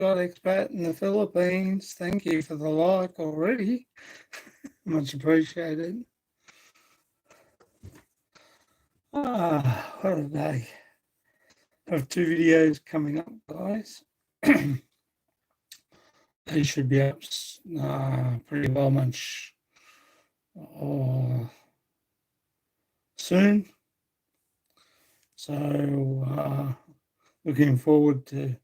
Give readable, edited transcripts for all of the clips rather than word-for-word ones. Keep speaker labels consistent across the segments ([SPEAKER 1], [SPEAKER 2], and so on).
[SPEAKER 1] got Expat in the Philippines. Thank you for the like already. Much appreciated. What a day. I have 2 videos coming up, guys. They should be up pretty well much soon. So looking forward to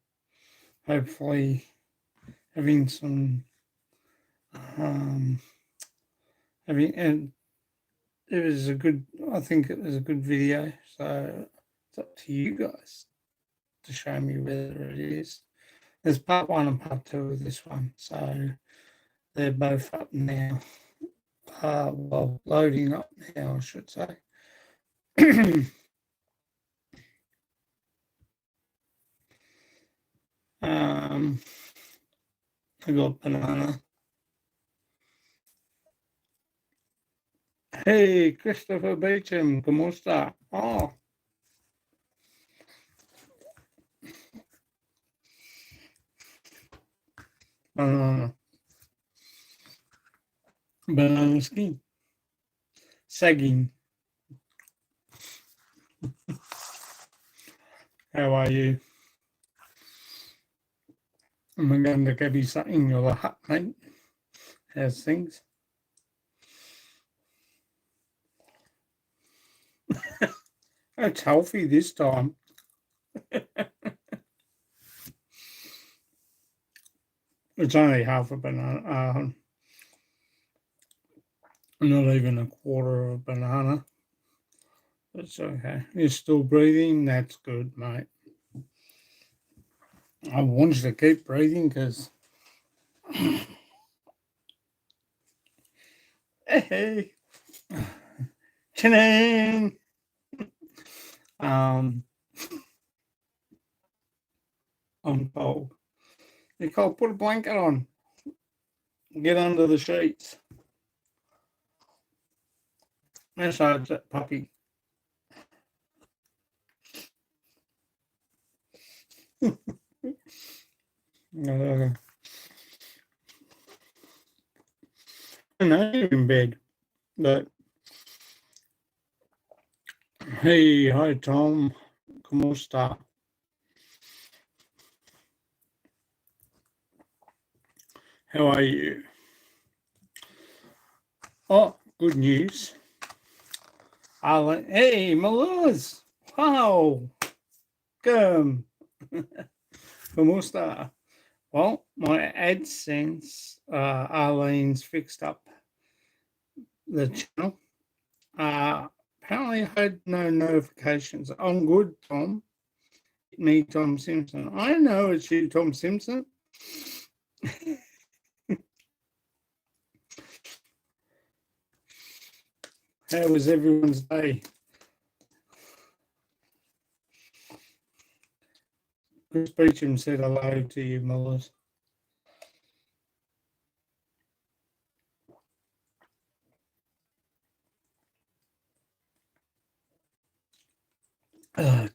[SPEAKER 1] hopefully having some and it was I think it was a good video, so it's up to you guys to show me whether it is. There's part 1 and part 2 of this one, so they're both up now. Well, loading up now, I should say. I got banana. Hey, Christopher Beecham, ¿cómo está? Oh. Banana skin. Sagging. How are you? Maganda kabisa inyo lahat, mate. How's things? It's healthy this time. It's only half a banana. Not even a quarter of a banana. It's okay. You're still breathing? That's good, mate. I want you to keep breathing because... Hey! Channing! I'm cold. Nicole, put a blanket on. Get under the sheets. Massage that puppy. I know you're in bed, but hey, hi Tom, ¿cómo está? How are you? Oh, good news. Hey, Maluz, wow, come. ¿Cómo está? Well, my AdSense, Arlene's fixed up the channel. Apparently I had no notifications. I'm good, Tom. Me, Tom Simpson. I know it's you, Tom Simpson. How was everyone's day? Chris Beecham said hello to you, Melissa.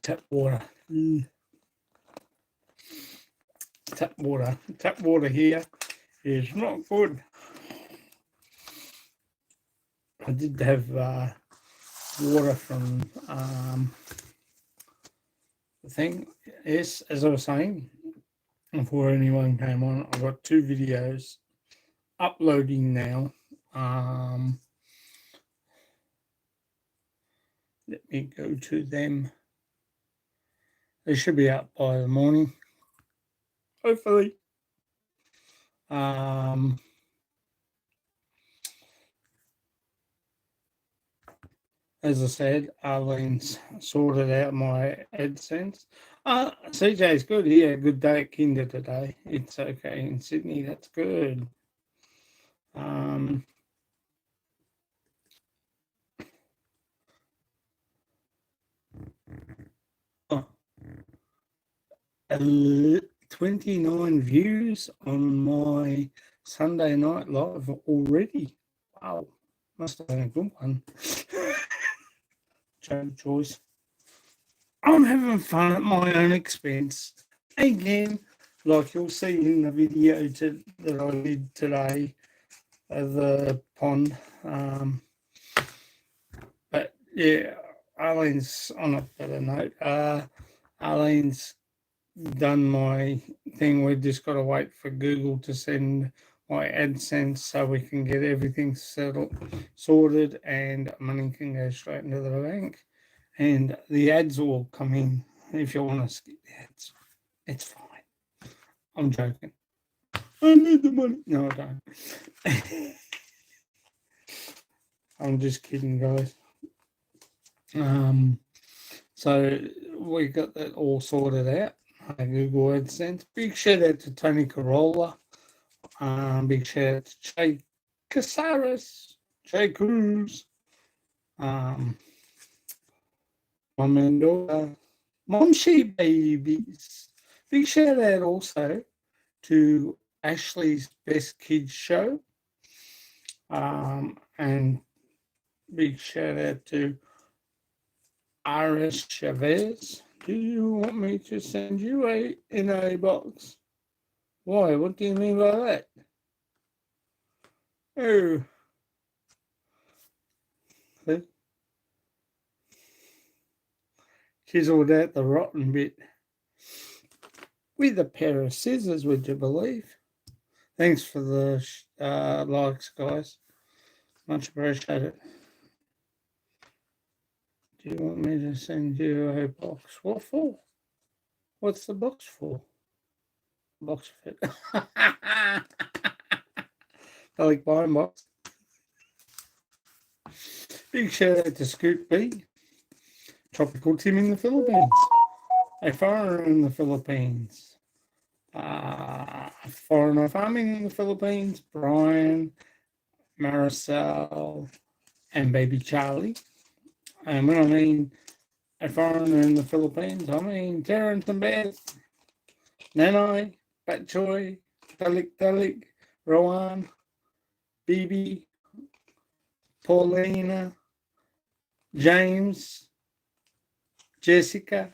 [SPEAKER 1] Tap water. Tap water. Tap water here is not good. I did have water from the thing. Yes, as I was saying, before anyone came on, I've got 2 videos uploading now. Let me go to them. They should be out by the morning, hopefully. As I said, Arlene's sorted out my AdSense. CJ's good. He had a good day at Kinder today. It's okay in Sydney. That's good. 29 views on my Sunday night live already. Wow, must have been a good one. Joke choice. I'm having fun at my own expense. Again, like you'll see in the video that I did today of the pond. But yeah, Arlene's on a better note. Arlene's done my thing. We've just got to wait for Google to send my AdSense so we can get everything sorted, and money can go straight into the bank. And the ads will come in if you want to skip the ads. It's fine. I'm joking. I need the money. No, I don't. I'm just kidding, guys. So we got that all sorted out. Google AdSense. Big shout out to Tony Corolla. Big shout out to Jay Casares, Jay Cruz, Mom and daughter, Mom She Babies. Big shout out also to Ashley's Best Kids Show. And big shout out to R.S. Chavez. Do you want me to send you a NA box? Why? What do you mean by that? Oh. See? Chiseled out the rotten bit with a pair of scissors, would you believe? Thanks for the likes, guys. Much appreciated. Do you want me to send you a box? What for? What's the box for? Box fit. I like buying box. Big shout out to Scoop B. Tropical Tim in the Philippines. A foreigner in the Philippines. Foreigner farming in the Philippines. Brian, Maricel, and baby Charlie. And when I mean a foreigner in the Philippines, I mean Terrence and Beth, Nanai, Batchoy, Talik, Rowan, Bibi, Paulina, James, Jessica,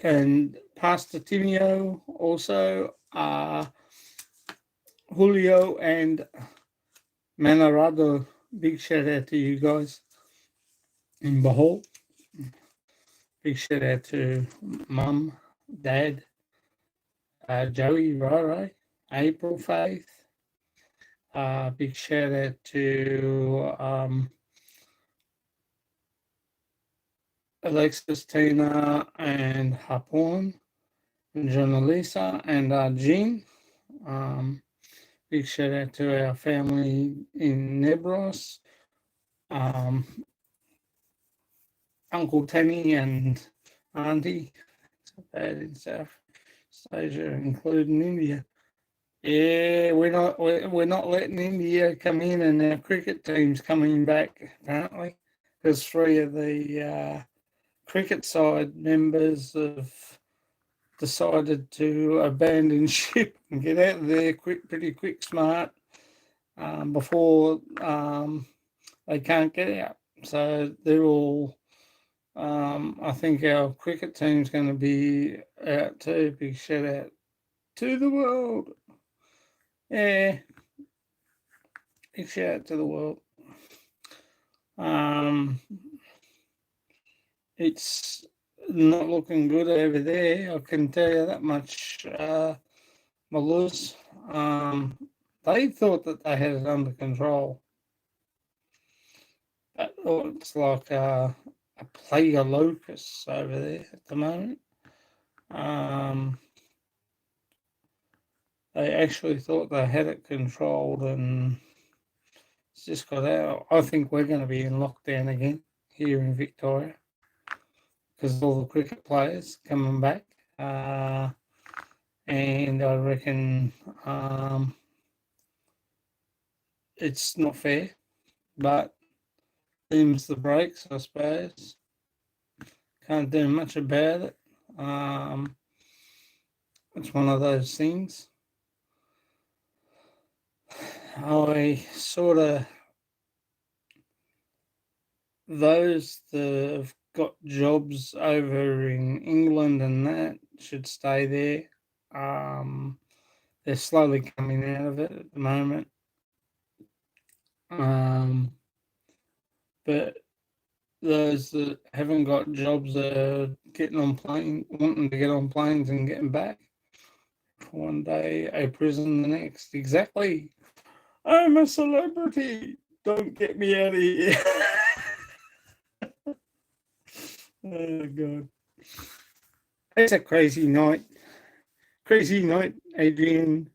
[SPEAKER 1] and Pastor Timio, also Julio and Manarado. Big shout out to you guys in Bohol. Big shout out to Mum, Dad, Joey, Roro, April, Faith. Big shout out to Alexis, Tina, and Hapon, and Jonalisa, and Jean. Big shout out to our family in Nebros, Uncle Tenny and Auntie, bad in South Asia, including India. Yeah, we're not letting India come in, and our cricket team's coming back apparently, because 3 of the cricket side members have decided to abandon ship and get out of there pretty quick, smart, before they can't get out. So they're all. I think our cricket team's going to be out too. Big shout out to the world. Yeah, big shout out to the world. It's not looking good over there, I can tell you that much, Maluz. They thought that they had it under control. But it's like a plague of locusts over there at the moment. They actually thought they had it controlled, and it's just got out. I think we're going to be in lockdown again here in Victoria because all the cricket players coming back. And I reckon it's not fair, but them's the breaks, I suppose. Can't do much about it. It's one of those things. I sort of, those that have got jobs over in England and that should stay there. They're slowly coming out of it at the moment. But those that haven't got jobs are wanting to get on planes and getting back. One day a prison, the next. Exactly. I'm a celebrity. Don't get me out of here. Oh God. It's a crazy night. Crazy night, Adrian.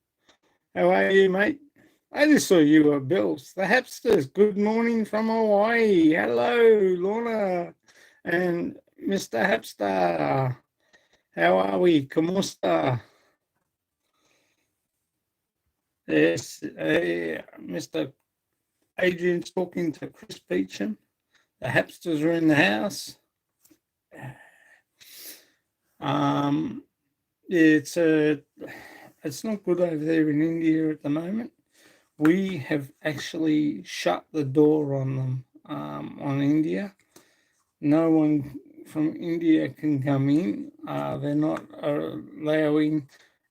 [SPEAKER 1] How are you, mate? I just saw you were Bills. The Hapsters. Good morning from Hawaii. Hello, Lorna and Mr. Hapster. How are we? ¿Cómo está? Yes, Mr. Adrian's talking to Chris Beecham. The Hapsters are in the house. It's not good over there in India at the moment. We have actually shut the door on them, on India. No one from India can come in. They're not allowing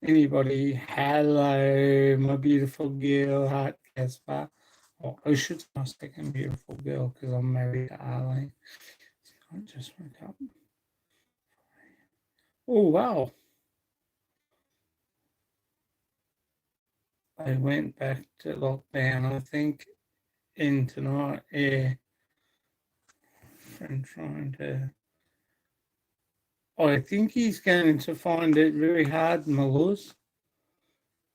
[SPEAKER 1] anybody. Hello, my beautiful girl, Heart Casper. Oh, I should say my second beautiful girl because I'm married to Arlene. I just woke up. Oh, wow. They went back to lockdown, I think, in tonight. Yeah. I'm trying to. I think he's going to find it very hard, Maluz,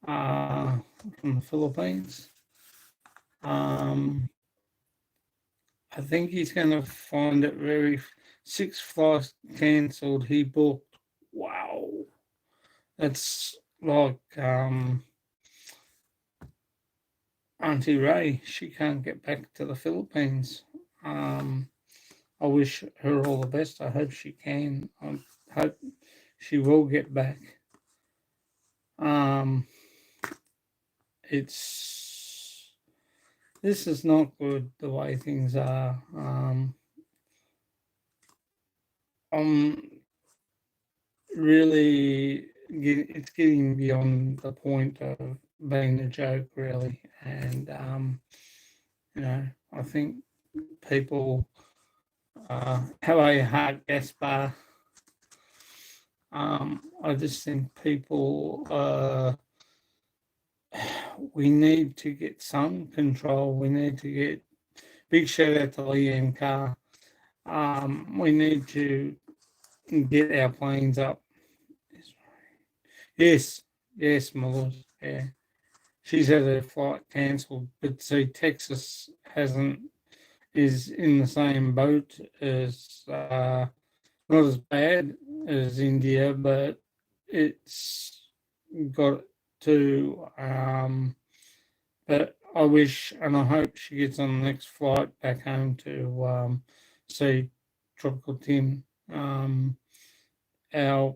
[SPEAKER 1] from the Philippines. I think he's going to find it very. 6 flights cancelled. He booked. Wow, that's like Auntie Ray. She can't get back to the Philippines. I wish her all the best. I hope she can. I hope she will get back. This is not good the way things are. It's getting beyond the point of being a joke, really. And I think people. Hello, Heart Gaspar. I just think people. We need to get some control. We need to get big shout out to Liam Carr. We need to get our planes up. Yes, Melissa. Yeah, she's had her flight cancelled, but see, Texas is in the same boat as not as bad as India, but it's got to. But I wish and I hope she gets on the next flight back home to see Tropical Tim. Our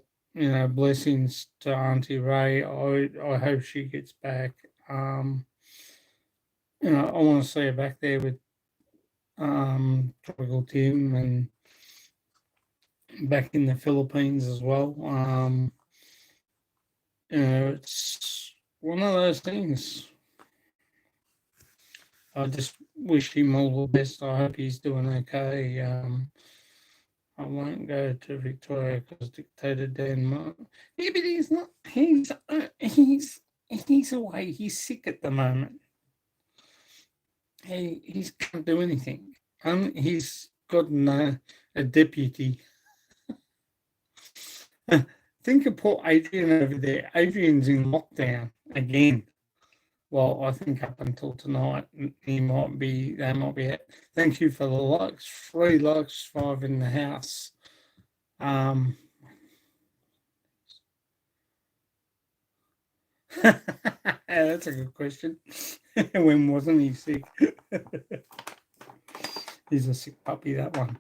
[SPEAKER 1] blessings to Auntie Ray. I hope she gets back. I want to see her back there with Tropical Tim and back in the Philippines as well. It's one of those things. I just wish him all the best. I hope he's doing okay. I won't go to Victoria because Dictator Dan. Yeah, but he's not. He's away. He's sick at the moment. He can't do anything. He's got a deputy. Think of poor Adrian over there. Adrian's in lockdown again. Well, I think up until tonight, they might be. Thank you for the likes. 3 likes, 5 in the house. That's a good question. When wasn't he sick? He's a sick puppy, that one.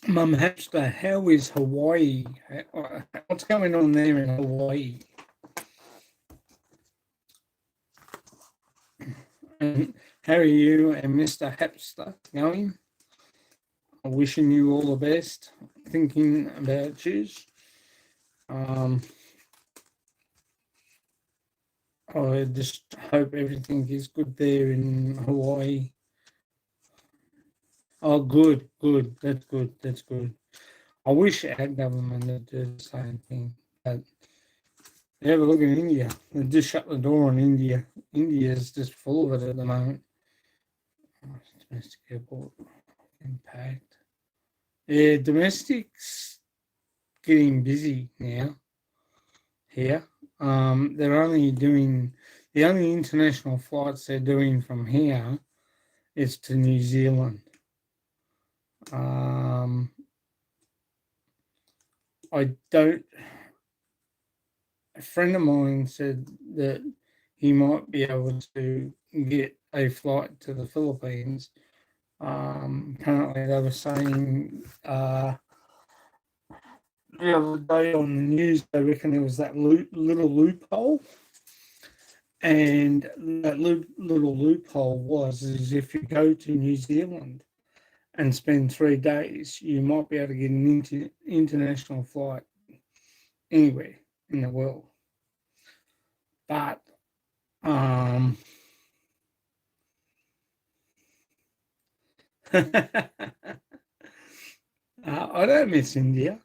[SPEAKER 1] Mum Hamster, how is Hawaii? I'll What's going on there in Hawaii? And how are you and Mr. Hapster going? I'm wishing you all the best. Thinking about you. I just hope everything is good there in Hawaii. Oh, good, good. That's good. That's good. I wish our government would do the same thing. But you have a look at India. They just shut the door on India. India is just full of it at the moment. Domestic airport impact. Yeah, domestic's getting busy now here. They're only doing the only international flights they're doing from here is to New Zealand. I don't. A friend of mine said that he might be able to get a flight to the Philippines. Apparently, they were saying the other day on the news, they reckon there was that little loophole. And that little loophole was is if you go to New Zealand and spend 3 days, you might be able to get an international flight anywhere in the world. But I don't miss India.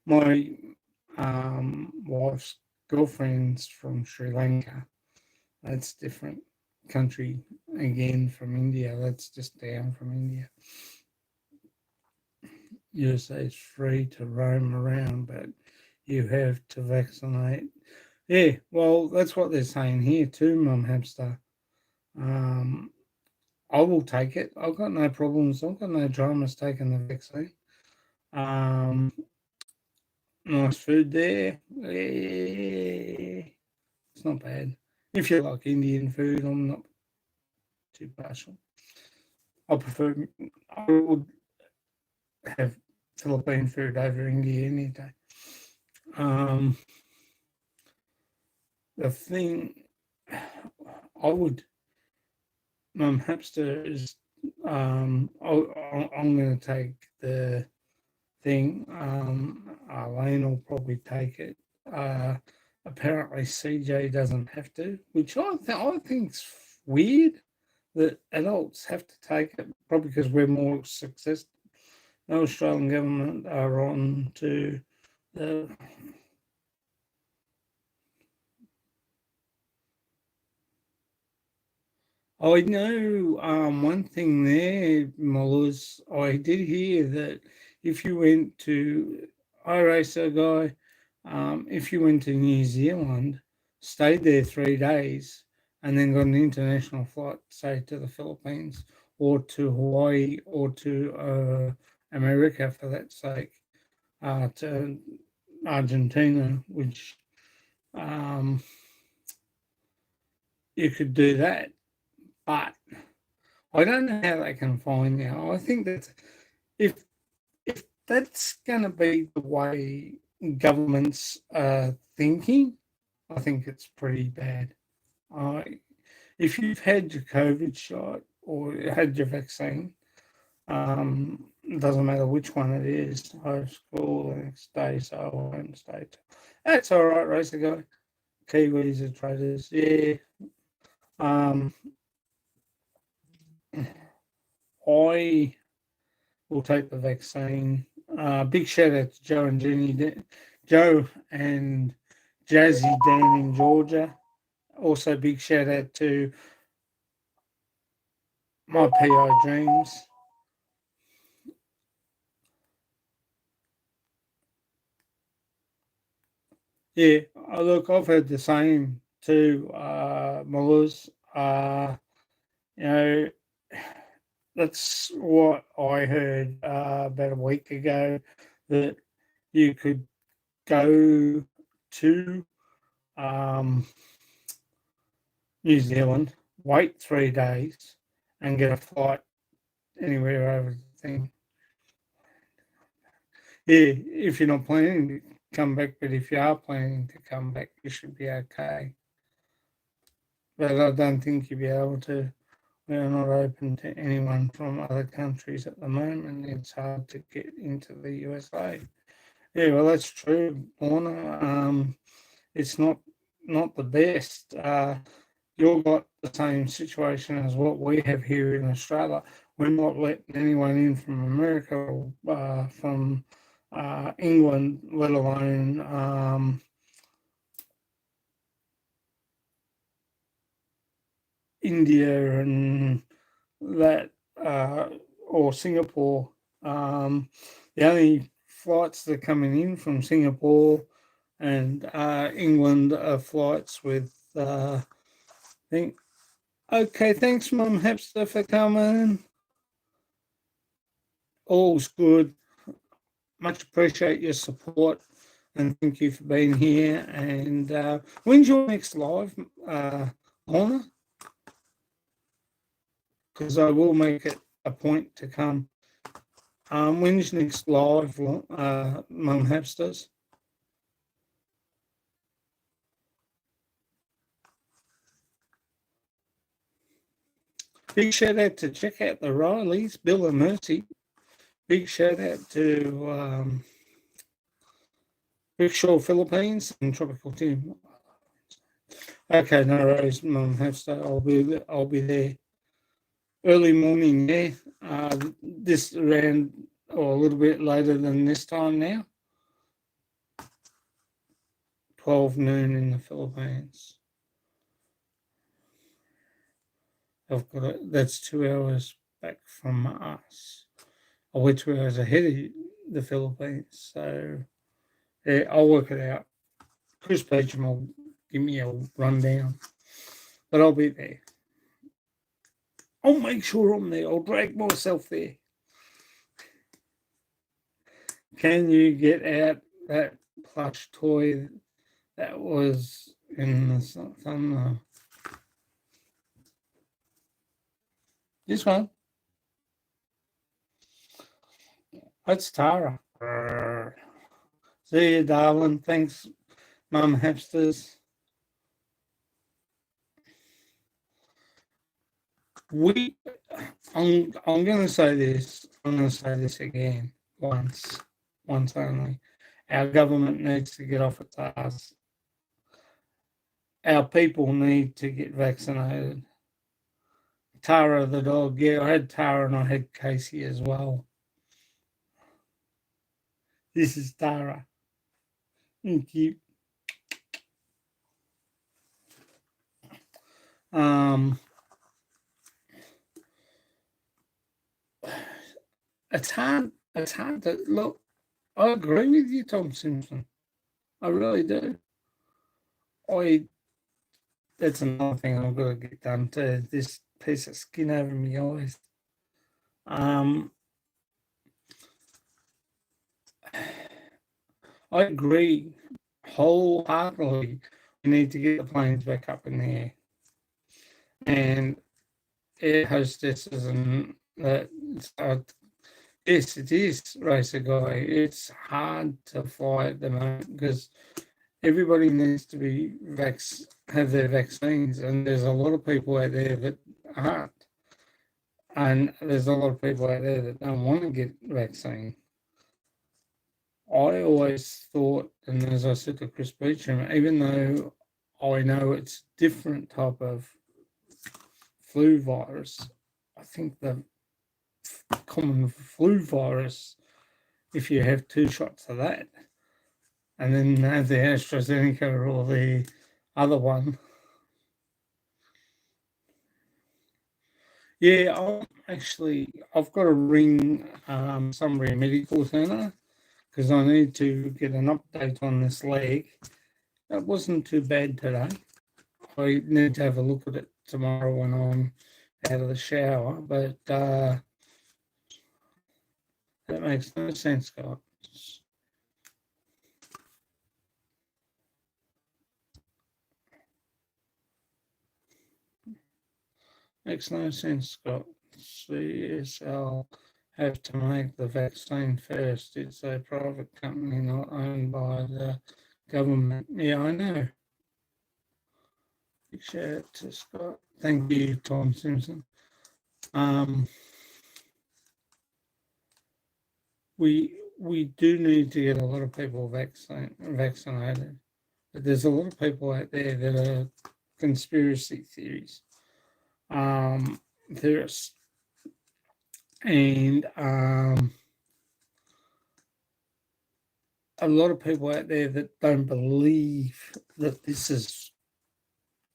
[SPEAKER 1] My wife's girlfriend's from Sri Lanka. That's different country again from India. That's just down from India. USA is free to roam around, but you have to vaccinate. Yeah, well, that's what they're saying here too, Mum Hamster. I will take it. I've got no problems. I've got no dramas taking the vaccine. Nice food there. Yeah, it's not bad. If you like Indian food, I'm not too partial. I would have Philippine food over India any day. The thing I would, Hamster is, I'm going to take the thing. Elaine will probably take it. Apparently, CJ doesn't have to, which I think's weird that adults have to take it, probably because we're more successful. The Australian government are on to the. I know one thing there, Mullers. I did hear that if you went to, I race a guy, if you went to New Zealand, stayed there 3 days, and then got an international flight, say to the Philippines or to Hawaii or to America for that sake, to Argentina, which you could do that. But I don't know how they can find now. I think that if that's going to be the way governments are thinking, I think it's pretty bad. If you've had your COVID shot or had your vaccine, it doesn't matter which one it is. I school the next day, so I won't stay. That's all right, racer guy. Kiwis are traders. Yeah. I will take the vaccine. Big shout out to Joe and Jenny, Joe and Jazzy Dan in Georgia. Also, big shout out to my PI Dreams. Yeah, look, I've heard the same too, Mullers. You know, that's what I heard about a week ago, that you could go to New Zealand, wait 3 days, and get a flight anywhere over the thing. Yeah, if you're not planning to come back, but if you are planning to come back, you should be okay. But I don't think you'll be able to. We're not open to anyone from other countries at the moment. It's hard to get into the USA. Yeah, well, that's true, Lorna. It's not the best. You've got the same situation as what we have here in Australia. We're not letting anyone in from America or from England, let alone India and that or Singapore. The only flights that are coming in from Singapore and England are flights with. Think, okay, thanks, Mum Hipster, for coming. All's good. Much appreciate your support and thank you for being here. And when's your next live, Lorna? Because I will make it a point to come. When's next live, Mum Hipsters? Big shout out to check out the Rileys, Bill and Mercy. Big shout out to Rickshaw Philippines and Tropical Team. Okay, no worries, Mum Hipster. I'll be there early morning there. This around or a little bit later than this time now. 12 noon in the Philippines. I've got it. That's 2 hours back from us. We're 2 hours ahead of the Philippines. So yeah, I'll work it out. Chris Beecham will give me a rundown, but I'll be there. I'll make sure I'm there. I'll drag myself there. Can you get out that plush toy that was in the sun? This one. That's Tara. See you, darling. Thanks, Mum Hipsters. I'm going to say this. I'm going to say this again once only. Our government needs to get off its ass. Our people need to get vaccinated. Tara the dog. Yeah, I had Tara and I had Casey as well. This is Tara. Thank you. It's hard. It's hard to look. I agree with you, Tom Simpson. I really do. I. That's another thing I've got to get done to this piece of skin over my eyes. I agree wholeheartedly. We need to get the planes back up in the air, and air hostesses and that. Yes, it is, Racer Guy. It's hard to fly at the moment because everybody needs to be have their vaccines, and there's a lot of people out there that aren't, and there's a lot of people out there that don't want to get vaccine. I always thought, and as I said to Chris Beecham, even though I know it's different type of flu virus, I think the common flu virus, if you have 2 shots of that, and then have the AstraZeneca or the other one. Yeah, I've got to ring somebody medical centre because I need to get an update on this leg. That wasn't too bad today. I need to have a look at it tomorrow when I'm out of the shower, but that makes no sense, guys. Makes no sense, Scott. CSL have to make the vaccine first. It's a private company, not owned by the government. Yeah, I know. Big shout out to Scott. Thank you, Tom Simpson. We do need to get a lot of people vaccinated, but there's a lot of people out there that are conspiracy theorists, and a lot of people out there that don't believe that this is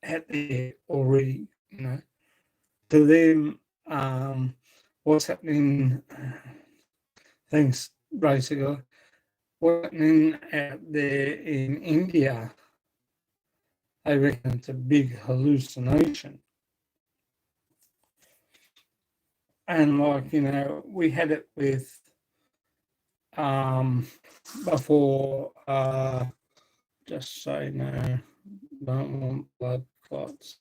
[SPEAKER 1] out there already. To them, what's happening? Thanks, basically. What's happening out there in India? I reckon it's a big hallucination. And we had it with before, just say no, don't want blood clots.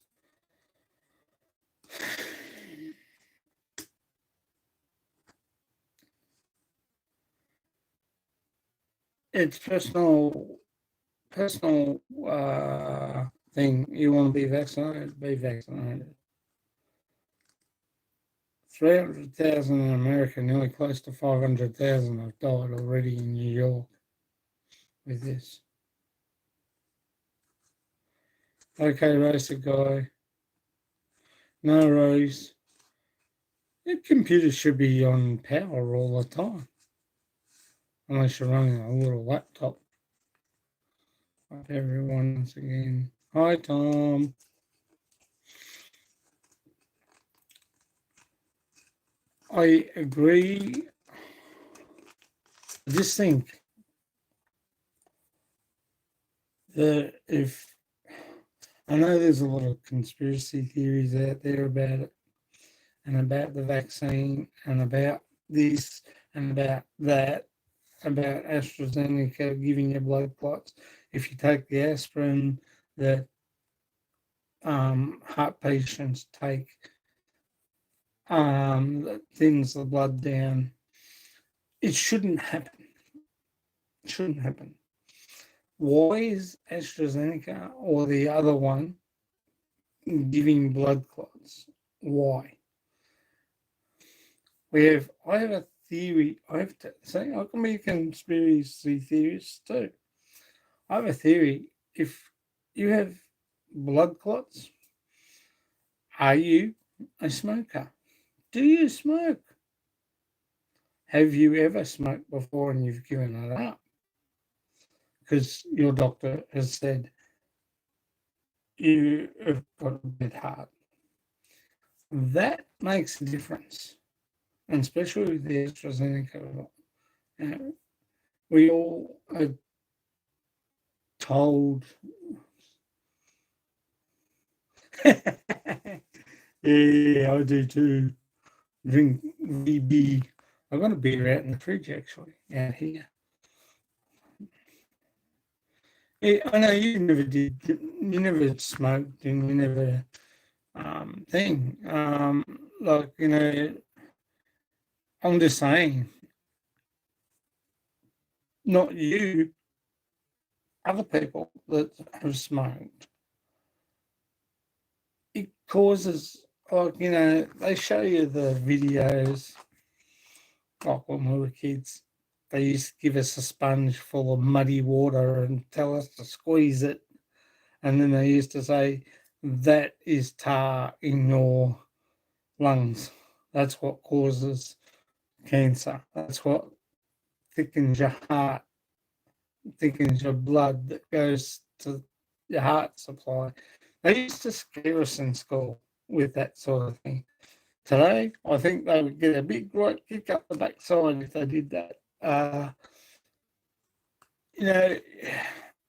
[SPEAKER 1] It's personal thing. You want to be vaccinated, be vaccinated. 300,000 in America, nearly close to 500,000 have died already in New York with this. Okay, racer guy. No worries. Your computer should be on power all the time. Unless you're running a little laptop. Hi everyone once again. Hi Tom. I agree. I just think that if I know there's a lot of conspiracy theories out there about it, and about the vaccine, and about this, and about that, about AstraZeneca giving you blood clots. If you take the aspirin that heart patients take, that thins the blood down, it shouldn't happen. It shouldn't happen. Why is AstraZeneca or the other one giving blood clots? Why? I have a theory. I have to say, I can be a conspiracy theorist too. I have a theory. If you have blood clots, are you a smoker? Do you smoke? Have you ever smoked before and you've given it up? Because your doctor has said you have got a bad heart. That makes a difference, and especially with the AstraZeneca. We all are told. Yeah, I do too. Drink VB. I've got a beer out in the fridge actually, out here. Yeah, I know you never smoked and you never thing. I'm just saying, not you, other people that have smoked. It causes, they show you the videos, like when we were kids. They used to give us a sponge full of muddy water and tell us to squeeze it. And then they used to say, that is tar in your lungs. That's what causes cancer. That's what thickens your heart, thickens your blood that goes to your heart supply. They used to scare us in school with that sort of thing. Today, I think they would get a big right kick up the backside if they did that.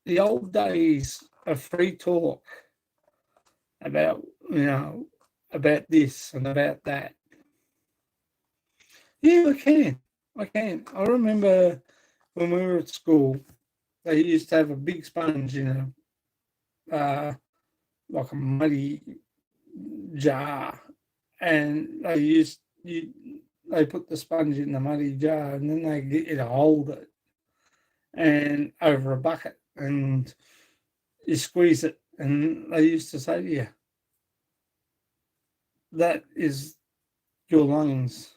[SPEAKER 1] The old days of free talk about, about this and about that. Yeah, I can. I remember when we were at school, they used to have a big sponge in like a muddy jar, and they put the sponge in the muddy jar, and then they get you to hold it and over a bucket, and you squeeze it, and they used to say to you, that is your lungs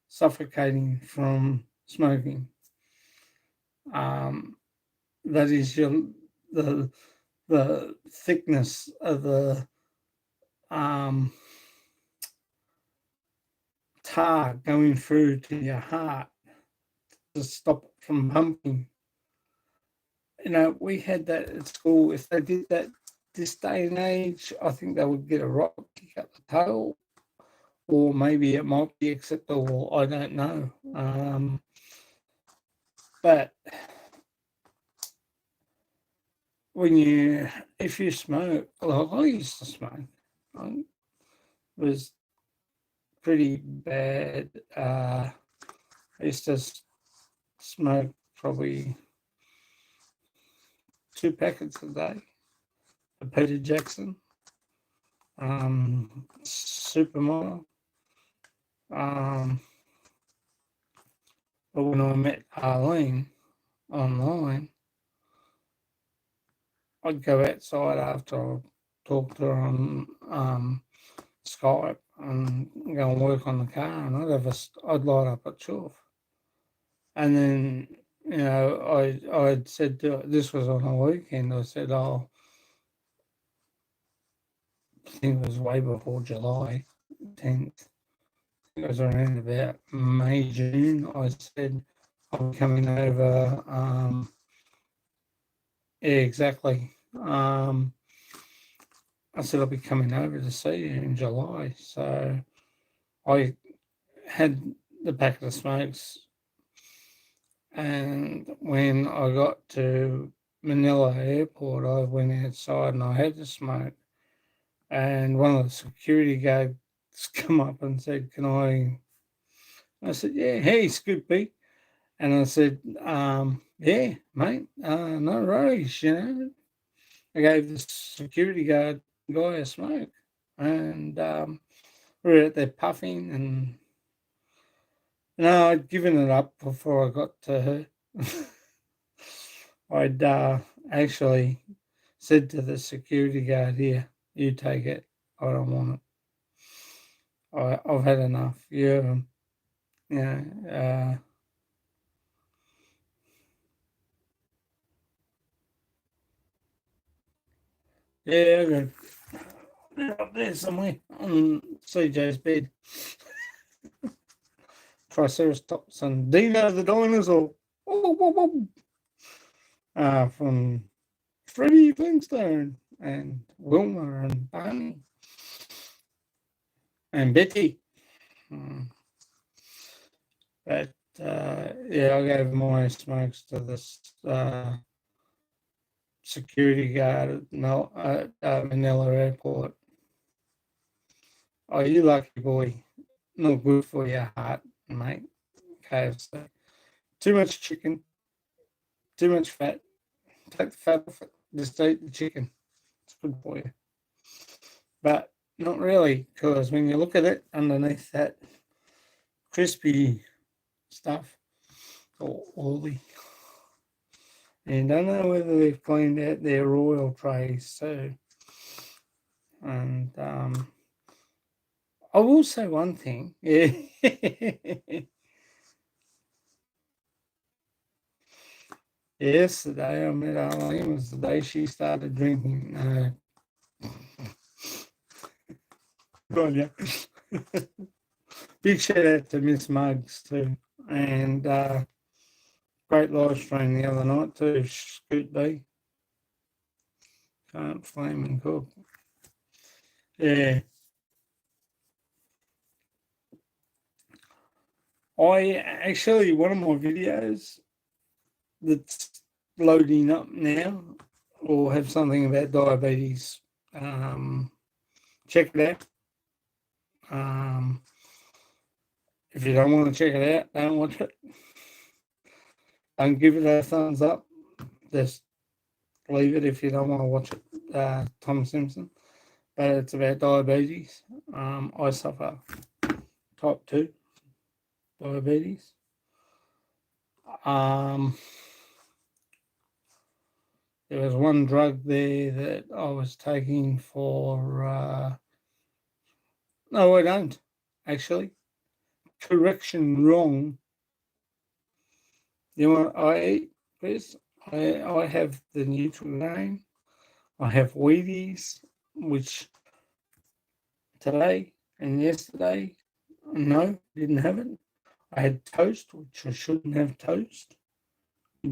[SPEAKER 1] suffocating from smoking. That is the the thickness of the um, tar going through to your heart to stop it from pumping. We had that at school. If they did that this day and age, I think they would get a right kick up the tail, or maybe it might be acceptable. I don't know. But if you smoke, like I used to smoke, it was pretty bad. I used to smoke probably 2 packets a day of Peter Jackson, Supermodel. But when I met Arlene online, I'd go outside after I talked to her on Skype and go and work on the car, and I'd light up a chuff. And then, I'd said to her, this was on a weekend, I said, I think it was way before July 10th. It was around about May, June. I said, I'll be coming over. Yeah, exactly. I said, I'll be coming over to see you in July. So I had the packet of smokes, and when I got to Manila Airport, I went outside and I had to smoke. And one of the security guards come up and said, can I said, yeah, hey, Scoopy. And I said, yeah, mate, no worries, I gave the security guard guy a smoke. And we were out there puffing, and I'd given it up before I got to her. I'd actually said to the security guard, here, you take it. I don't want it. I've had enough. You know, yeah, I got they're up there somewhere on CJ's bed. Triceratops and Dino the dinosaur. From Freddie Flintstone and Wilma and Barney and Betty. But yeah, I gave my smokes to this security guard at Manila Airport. Oh, you lucky boy. Not good for your heart, mate. KFC. Too much chicken. Too much fat. Take the fat off it. Just eat the chicken. It's good for you. But not really, because when you look at it underneath that crispy stuff, or oily, and I don't know whether they've cleaned out their oil trays too. And I will say one thing. Yeah. Yesterday I met Arlene, was the day she started drinking. Good, yeah. Big shout out to Miss Muggs too. And great live stream the other night too, Scoot B. Can't flame and cook. Yeah. One of my videos that's loading up now will have something about diabetes. Check it out. If you don't want to check it out, don't watch it. Don't give it a thumbs up. Just leave it if you don't want to watch it. Tom Simpson. But it's about diabetes. I suffer type 2. diabetes. Um, there was one drug there that I was taking for. No, I don't actually. Correction, wrong. You know what I eat, Chris? I have the Nutrigrain. I have Wheaties, which today and yesterday, no, didn't have it. I had toast, which I shouldn't have toast.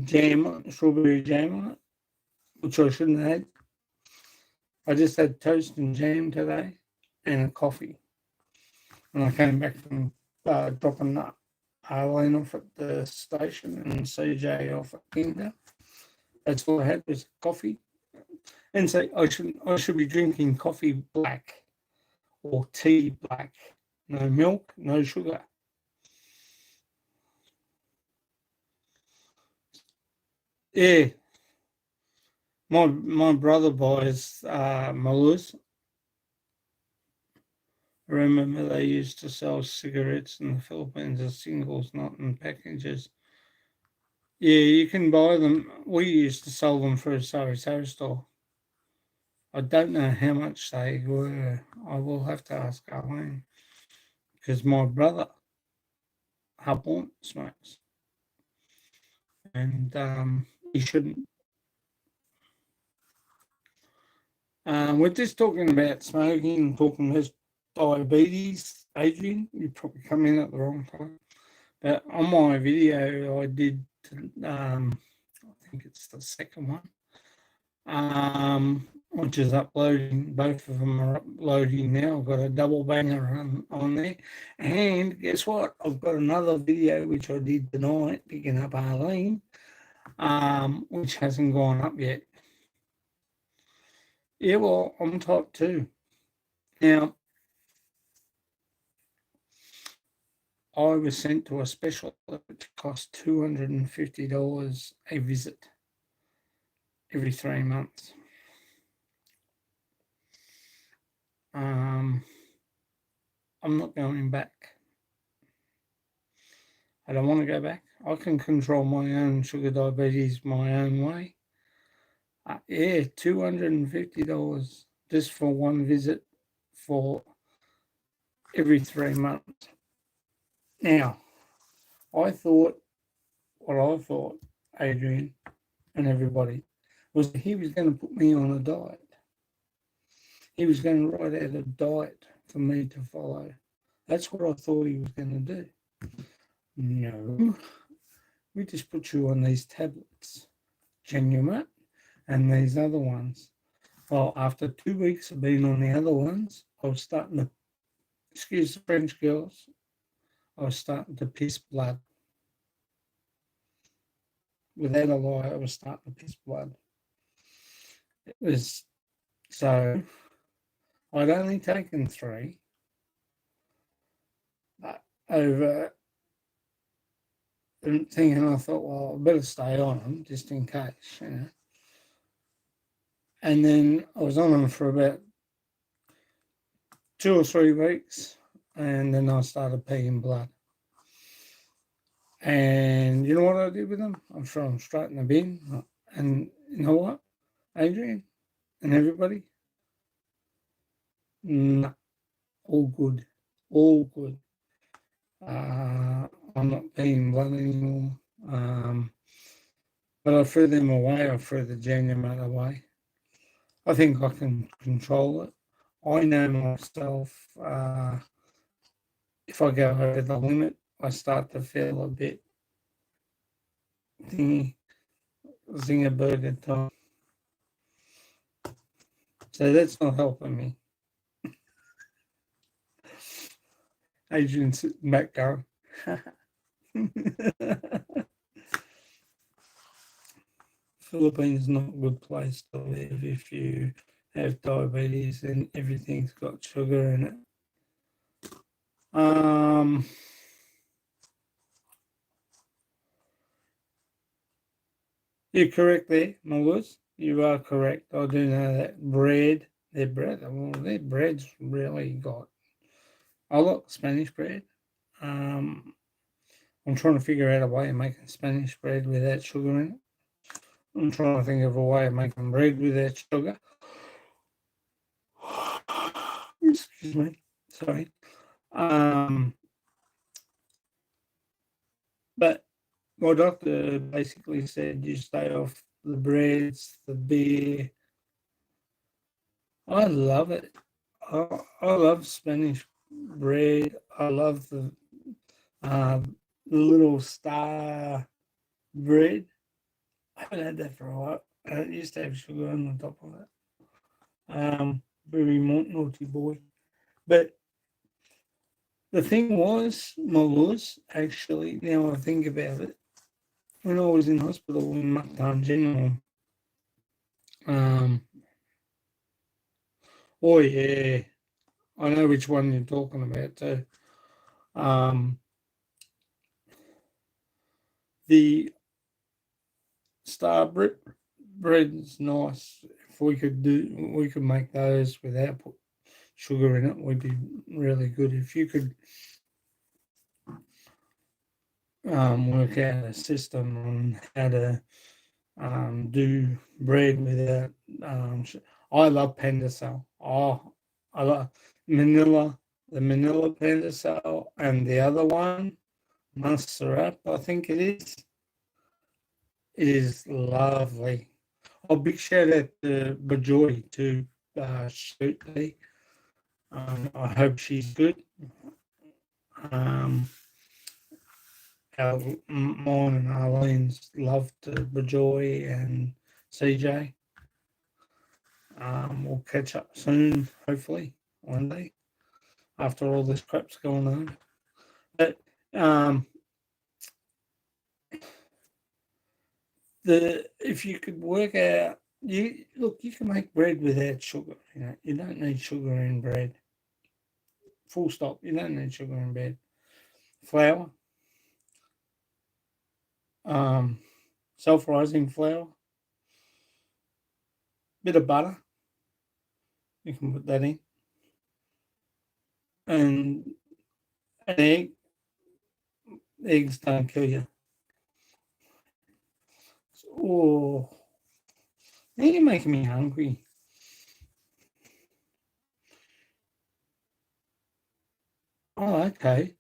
[SPEAKER 1] Jam, strawberry jam on it, which I shouldn't have had. I just had toast and jam today and a coffee. And I came back from dropping Arlene off at the station and CJ off at Inthe. That's all I had was coffee. And so I should be drinking coffee black or tea black. No milk, no sugar. Yeah, my brother buys Malus. Remember they used to sell cigarettes in the Philippines as singles, not in packages. Yeah, you can buy them. We used to sell them for a Sari store. I don't know how much they were. I will have to ask Arlene because my brother Hubborn smokes, and he shouldn't. We're just talking about smoking, talking about diabetes. Adrian, you probably come in at the wrong time. But on my video, I did. I think it's the second one. Which is uploading. Both of them are uploading now. I've got a double banger on there. And guess what? I've got another video which I did tonight, picking up Arlene, which hasn't gone up yet. Yeah, well, I'm type 2. Now, I was sent to a special which cost $250 a visit every 3 months. I'm not going back. I don't want to go back. I can control my own sugar diabetes my own way. Yeah, $250 just for one visit for every 3 months. Now, I thought, Adrian and everybody, was he was going to put me on a diet. He was going to write out a diet for me to follow. That's what I thought he was going to do. No, we just put you on these tablets, Genumat, and these other ones. Well, after 2 weeks of being on the other ones, I was starting to, excuse the French girls, I was starting to piss blood. Without a lie, I was starting to piss blood. It was, so I'd only taken 3 over thinking, I thought, well, I better stay on them just in case, you know. And then I was on them for about 2 or 3 weeks, and then I started peeing blood. And you know what I did with them? I threw them straight in the bin. And you know what, Adrian and everybody? No, all good. All good. I'm not peeing blood anymore. But I threw them away. I threw the Genumat away. I think I can control it. I know myself. If I go over the limit, I start to feel a bit thingy, zinger time. So that's not helping me. Adrian sitting back going. Philippines is not a good place to live if you have diabetes and everything's got sugar in it. You're correct there, Malus. You are correct. I do know that their bread's really got. I like Spanish bread. I'm trying to figure out a way of making Spanish bread without sugar in it. I'm trying to think of a way of making bread without sugar. Excuse me. Sorry. But my doctor basically said you stay off the breads, the beer. I love it. I love Spanish bread. I love uh, the little star bread. I haven't had that for a while. I used to have sugar on the top of it. Very naughty boy. But the thing was, my was actually, now I think about it, when I was in hospital in Mactan General, um, oh yeah, I know which one you're talking about too. Um, the bread's nice. If we could make those without sugar in it, would be really good. If you could work out a system on how to do bread without. I love Pandesal. Oh, I love Manila, the Manila Pandesal, and the other one, Montserrat, I think it is lovely. Oh, big shout out to Bajoy to Shoot Lee. I hope she's good. Um, mine and Arlene's love to Bajoy and CJ. We'll catch up soon, hopefully, one day, after all this crap's going on. But um, if you could work out, you can make bread without sugar. You don't need sugar in bread. Full stop. You don't need sugar in bread. Flour, um, self-rising flour, bit of butter. You can put that in, and an egg. Eggs don't kill you. Oh, now you're making me hungry. Oh, okay.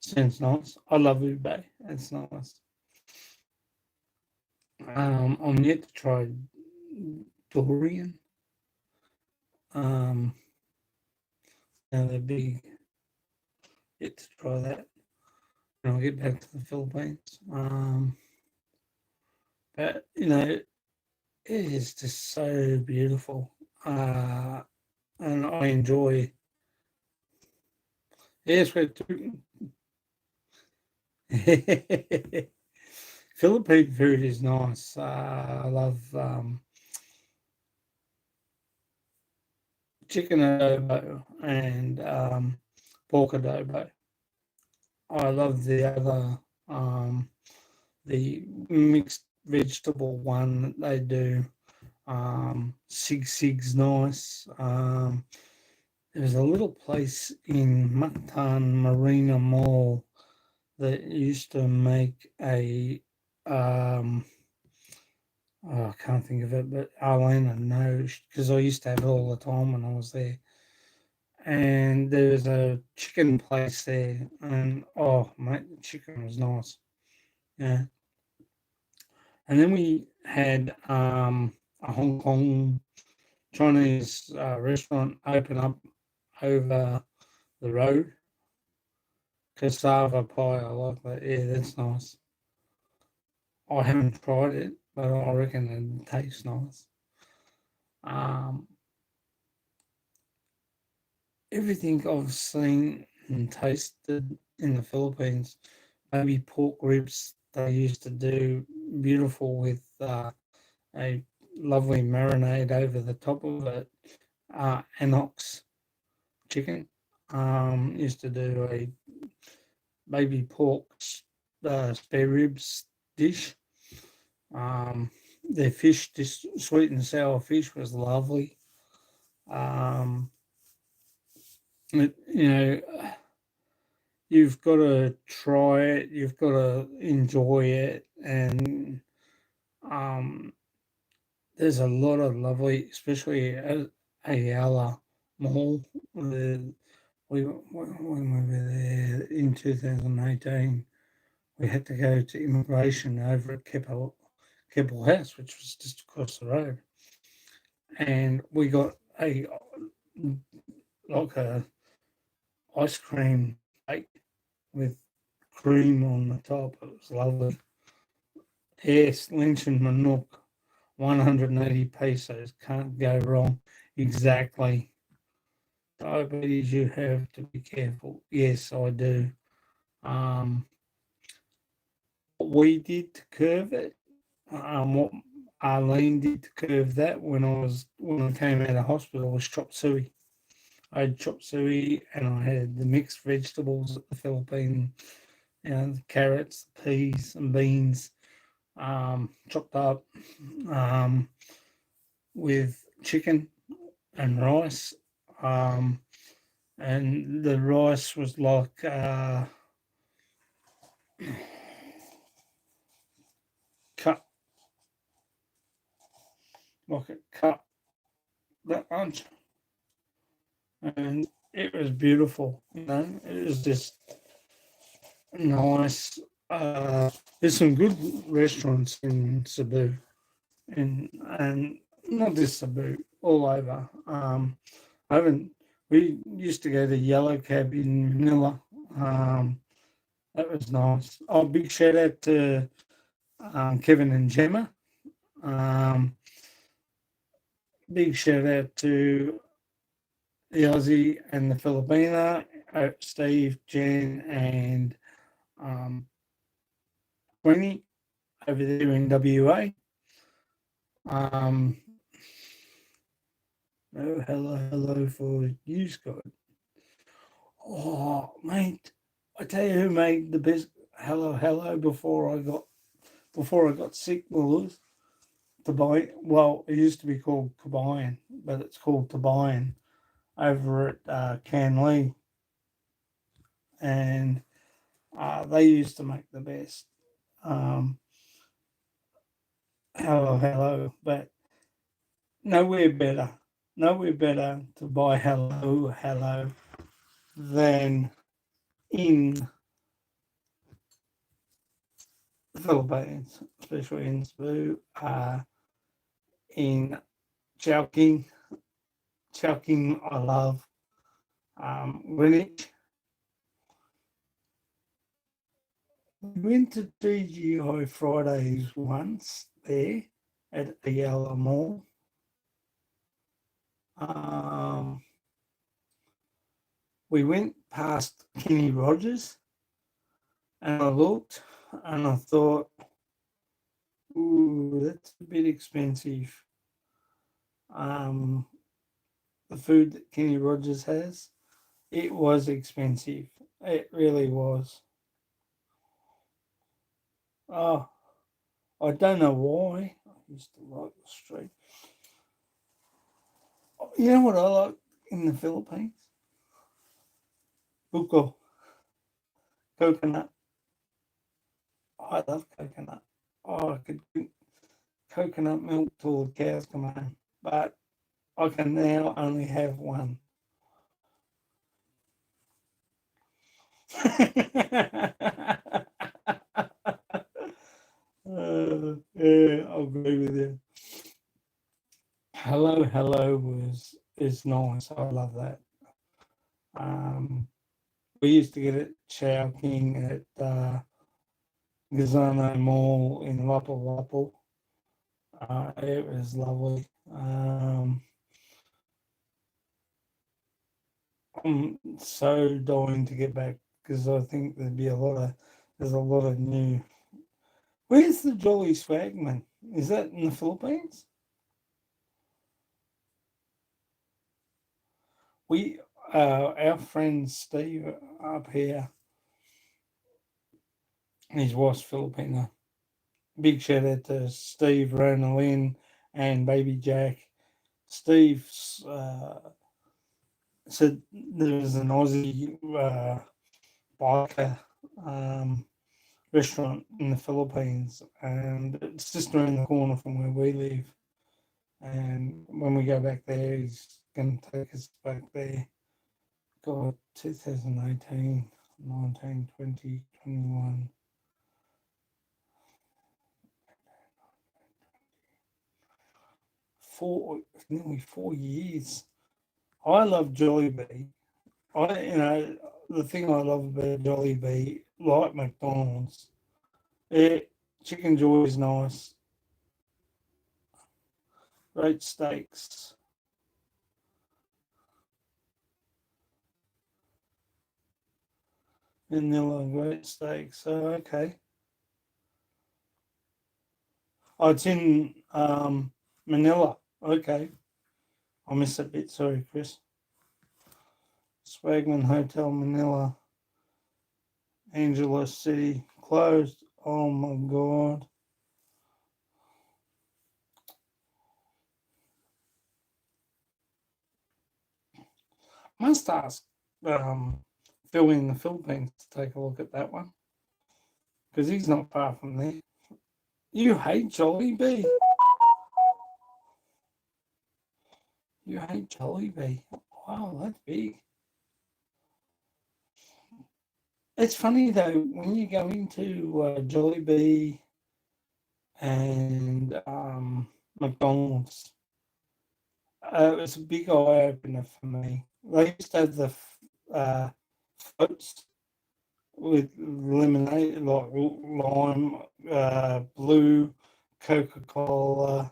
[SPEAKER 1] Sounds nice. I love ube. It's nice. I'm yet to try durian. Um, they're big. Yet to try that. And I'll get back to the Philippines. But it is just so beautiful. And I enjoy. Yes, we're too. Philippine food is nice. I love chicken adobo and pork adobo. I love the mixed vegetable one that they do. Sig's nice. There's a little place in Mactan Marina Mall that used to make a I can't think of it, but Arlena knows because I used to have it all the time when I was there. And there was a chicken place there, and oh, mate, the chicken was nice. Yeah. And then we had a Hong Kong Chinese restaurant open up over the road. Cassava pie, I like that. Yeah, that's nice. I haven't tried it, but I reckon it tastes nice. Um, Everything I've seen and tasted in the Philippines, maybe pork ribs they used to do beautiful with a lovely marinade over the top of it. Anox chicken used to do a baby pork spare ribs dish. Um, their fish, this sweet and sour fish, was lovely. Um, it, you've got to try it, you've got to enjoy it, and um, there's a lot of lovely, especially at Ayala Mall. When we were there in 2018, we had to go to immigration over at Keppel House, which was just across the road, and we got a ice cream cake with cream on the top. It was lovely. Yes, Lynch and Manook, 180 pesos. Can't go wrong. Exactly. Diabetes, you have to be careful. Yes, I do. Um, what we did to curve it, what Arlene did to curve that when I came out of hospital was chop suey. I had chop suey and I had the mixed vegetables at the Philippine, the carrots, the peas and beans, chopped up, um, with chicken and rice. Um, and the rice was cut, like it cut that much. And it was beautiful, It was just nice. There's some good restaurants in Cebu, and not just Cebu, all over. I haven't. We used to go to Yellow Cab in Manila. That was nice. Oh, big shout out to Kevin and Gemma. Um, big shout out to the Aussie and the Filipina, Steve, Jen, and um, Queenie over there in WA. Um, oh, hello for you, Scott. Oh, mate, I tell you who made the best hello before I got sick was Tobias. Well, it used to be called Kabayan, but it's called Tobian over at Canley, and they used to make the best. Um, hello, but nowhere better, nowhere better to buy hello than in the Philippines, especially in Cebu, in Chowking. Chowking, I love. Greenwich. We went to TGI Fridays once there at Ayala Mall. Um, we went past Kenny Rogers and I looked and I thought, ooh, that's a bit expensive. Um, the food that Kenny Rogers has, it was expensive. It really was. Oh, I don't know why. I used to like the street. You know what I like in the Philippines? Buko, coconut. I love coconut. Oh, I could drink coconut milk till the cows come home. But I can now only have one. Yeah, I'll agree with you. Hello is nice. I love that. Um, we used to get it Chow King at Gazano Mall in Lapu Lapu. It was lovely. I'm so dying to get back because I think there's a lot of new. Where's the Jolly Swagman? Is that in the Philippines? We, our friend Steve up here, his wife's Filipino. Big shout out to Steve, Rona Lynn, and baby Jack. Steve said there was an Aussie biker restaurant in the Philippines, and it's just around the corner from where we live. And when we go back there, he's going to take us back there. God, 2018, 19, 20, 21. Nearly 4 years. I love Jollibee. The thing I love about Jollibee, like McDonald's, chicken joy is nice, great steaks, vanilla, great steaks. So, okay. Oh, it's in Manila. Okay. I missed a bit. Sorry, Chris. Swagman Hotel, Manila, Angeles City, closed. Oh my God. Must ask Phil in the Philippines to take a look at that one because he's not far from there. You hate Jollibee. You hate Jollibee. Wow, that's big. It's funny though, when you go into Jollibee and McDonald's, it was a big eye opener for me. They used to have the floats with lemonade, like lime, blue, Coca Cola,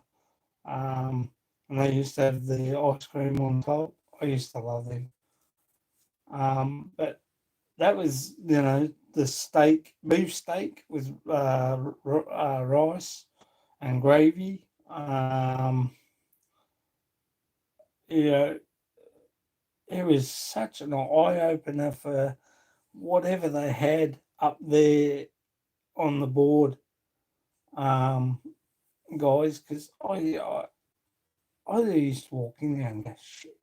[SPEAKER 1] and they used to have the ice cream on top. I used to love them. But that was, the steak, beef steak with rice and gravy. You know, it was such an eye opener for whatever they had up there on the board, um, guys. Because I used to walk in there and go shit.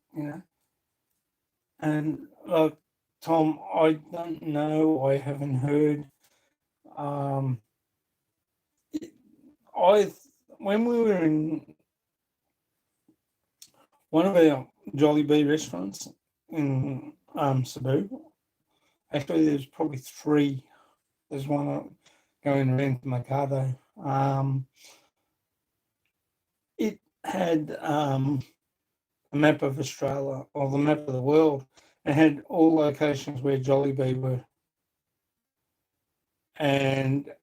[SPEAKER 1] And Tom, I don't know. I haven't heard. Um, I when we were in one of our Jollibee restaurants in Cebu. Actually, there's probably three. There's one going around Mercado. It had a map of Australia or the map of the world. It had all locations where Jollibee were, and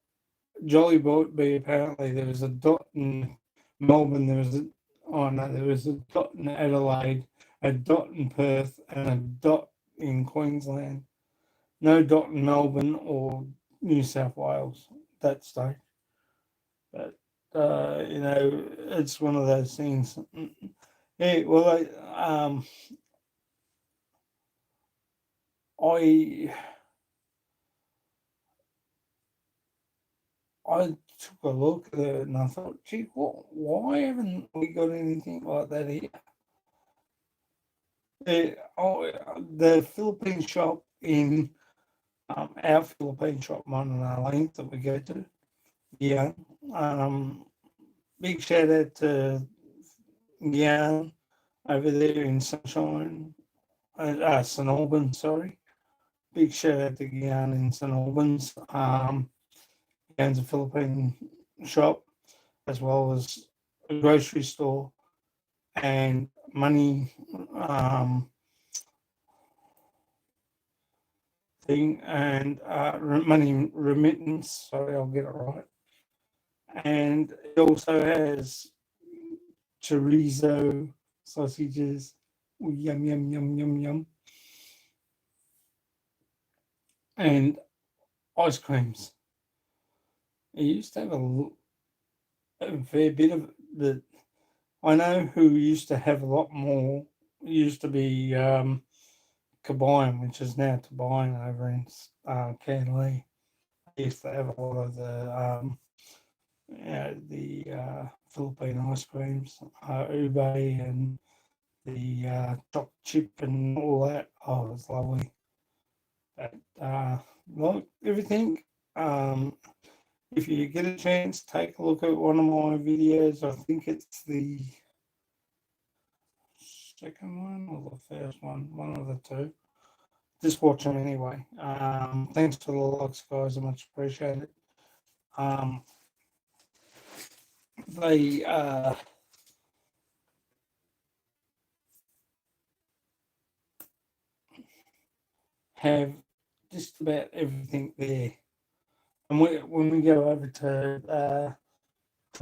[SPEAKER 1] Jollibee apparently there was a dot in Melbourne. There was a dot in Adelaide, a dot in Perth, and a dot in Queensland. No dot in Melbourne or New South Wales that stage. But it's one of those things. Yeah, well, I I took a look at it and I thought, gee, why haven't we got anything like that here? The Philippine shop in our Philippine shop, Monterey Lane, that we go to. Yeah. Big shout out to Gian over there in Sunshine, St Albans, sorry. Big shout out to Gian in St Albans. He owns a Philippine shop as well as a grocery store and money thing and money remittance. Sorry, I'll get it right. And it also has chorizo sausages. Ooh, yum, yum, yum, yum, yum. And ice creams. It used to have a fair bit of the. I know who used to have a lot more. It used to be Kabayam, which is now Tabayam over in Canley. They used to have a lot of the Philippine ice creams, ube and the choc chip and all that. Oh, it was lovely. But like everything. Um, if you get a chance, take a look at one of my videos. I think it's the second one or the first one of the two. Just watch them anyway. Thanks for the likes, guys. I much appreciate it. Um, they have just about everything there. And when we go over to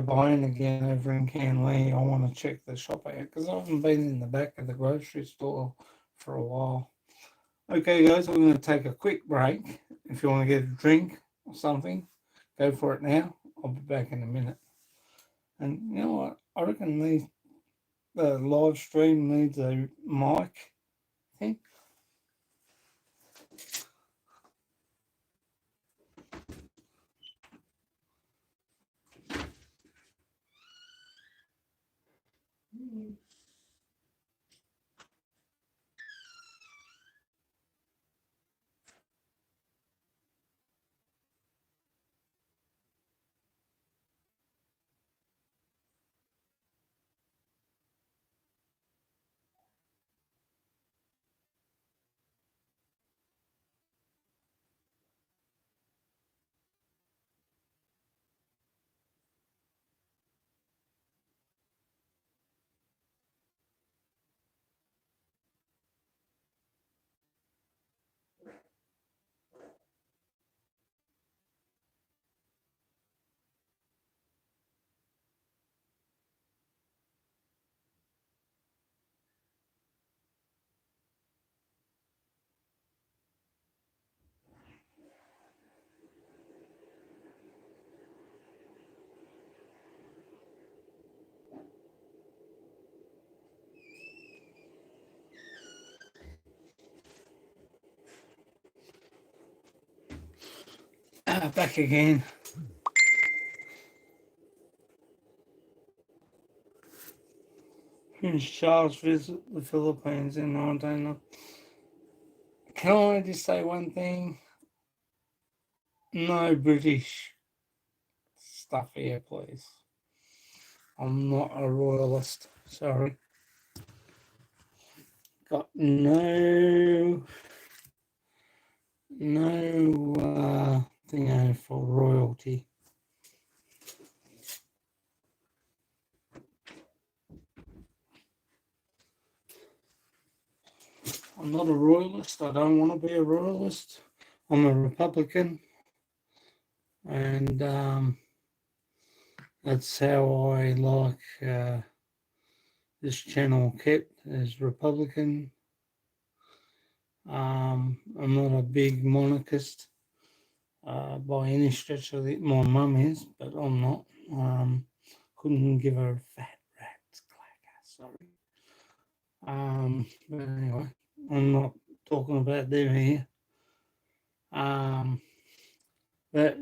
[SPEAKER 1] buying again over in Canley, I want to check the shop out because I haven't been in the back of the grocery store for a while. Okay, guys, I'm going to take a quick break. If you want to get a drink or something, go for it now. I'll be back in a minute. And you know what? I reckon the live stream needs a mic thing. Back again. Prince Charles visit the Philippines in 19. Can I just say one thing? No British stuff here, please. I'm not a royalist. Sorry. Got no thing for royalty. I'm not a royalist. I don't want to be a royalist. I'm a Republican, and that's how I like this channel kept as Republican. I'm not a big monarchist by any stretch of it. My mum is, but I'm not. Couldn't give her a fat rat's clacker. Sorry. But anyway, I'm not talking about them here. But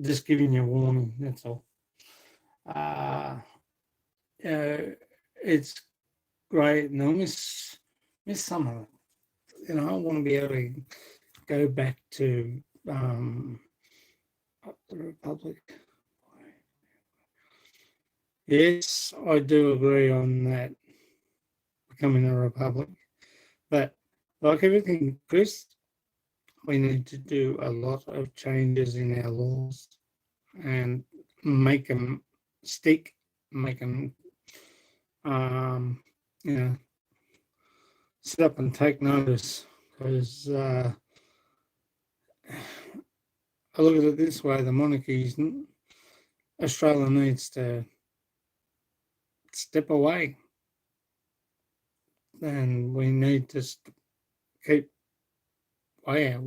[SPEAKER 1] just giving you a warning. That's all. Uh, it's great, and I miss some of it. I want to be able to go back to the Republic. Yes, I do agree on that, becoming a republic. But like everything, Chris, we need to do a lot of changes in our laws and make them stick, make them, um, you know, sit up and take notice. Because I look at it this way: the monarchies, Australia needs to step away, and we need to keep way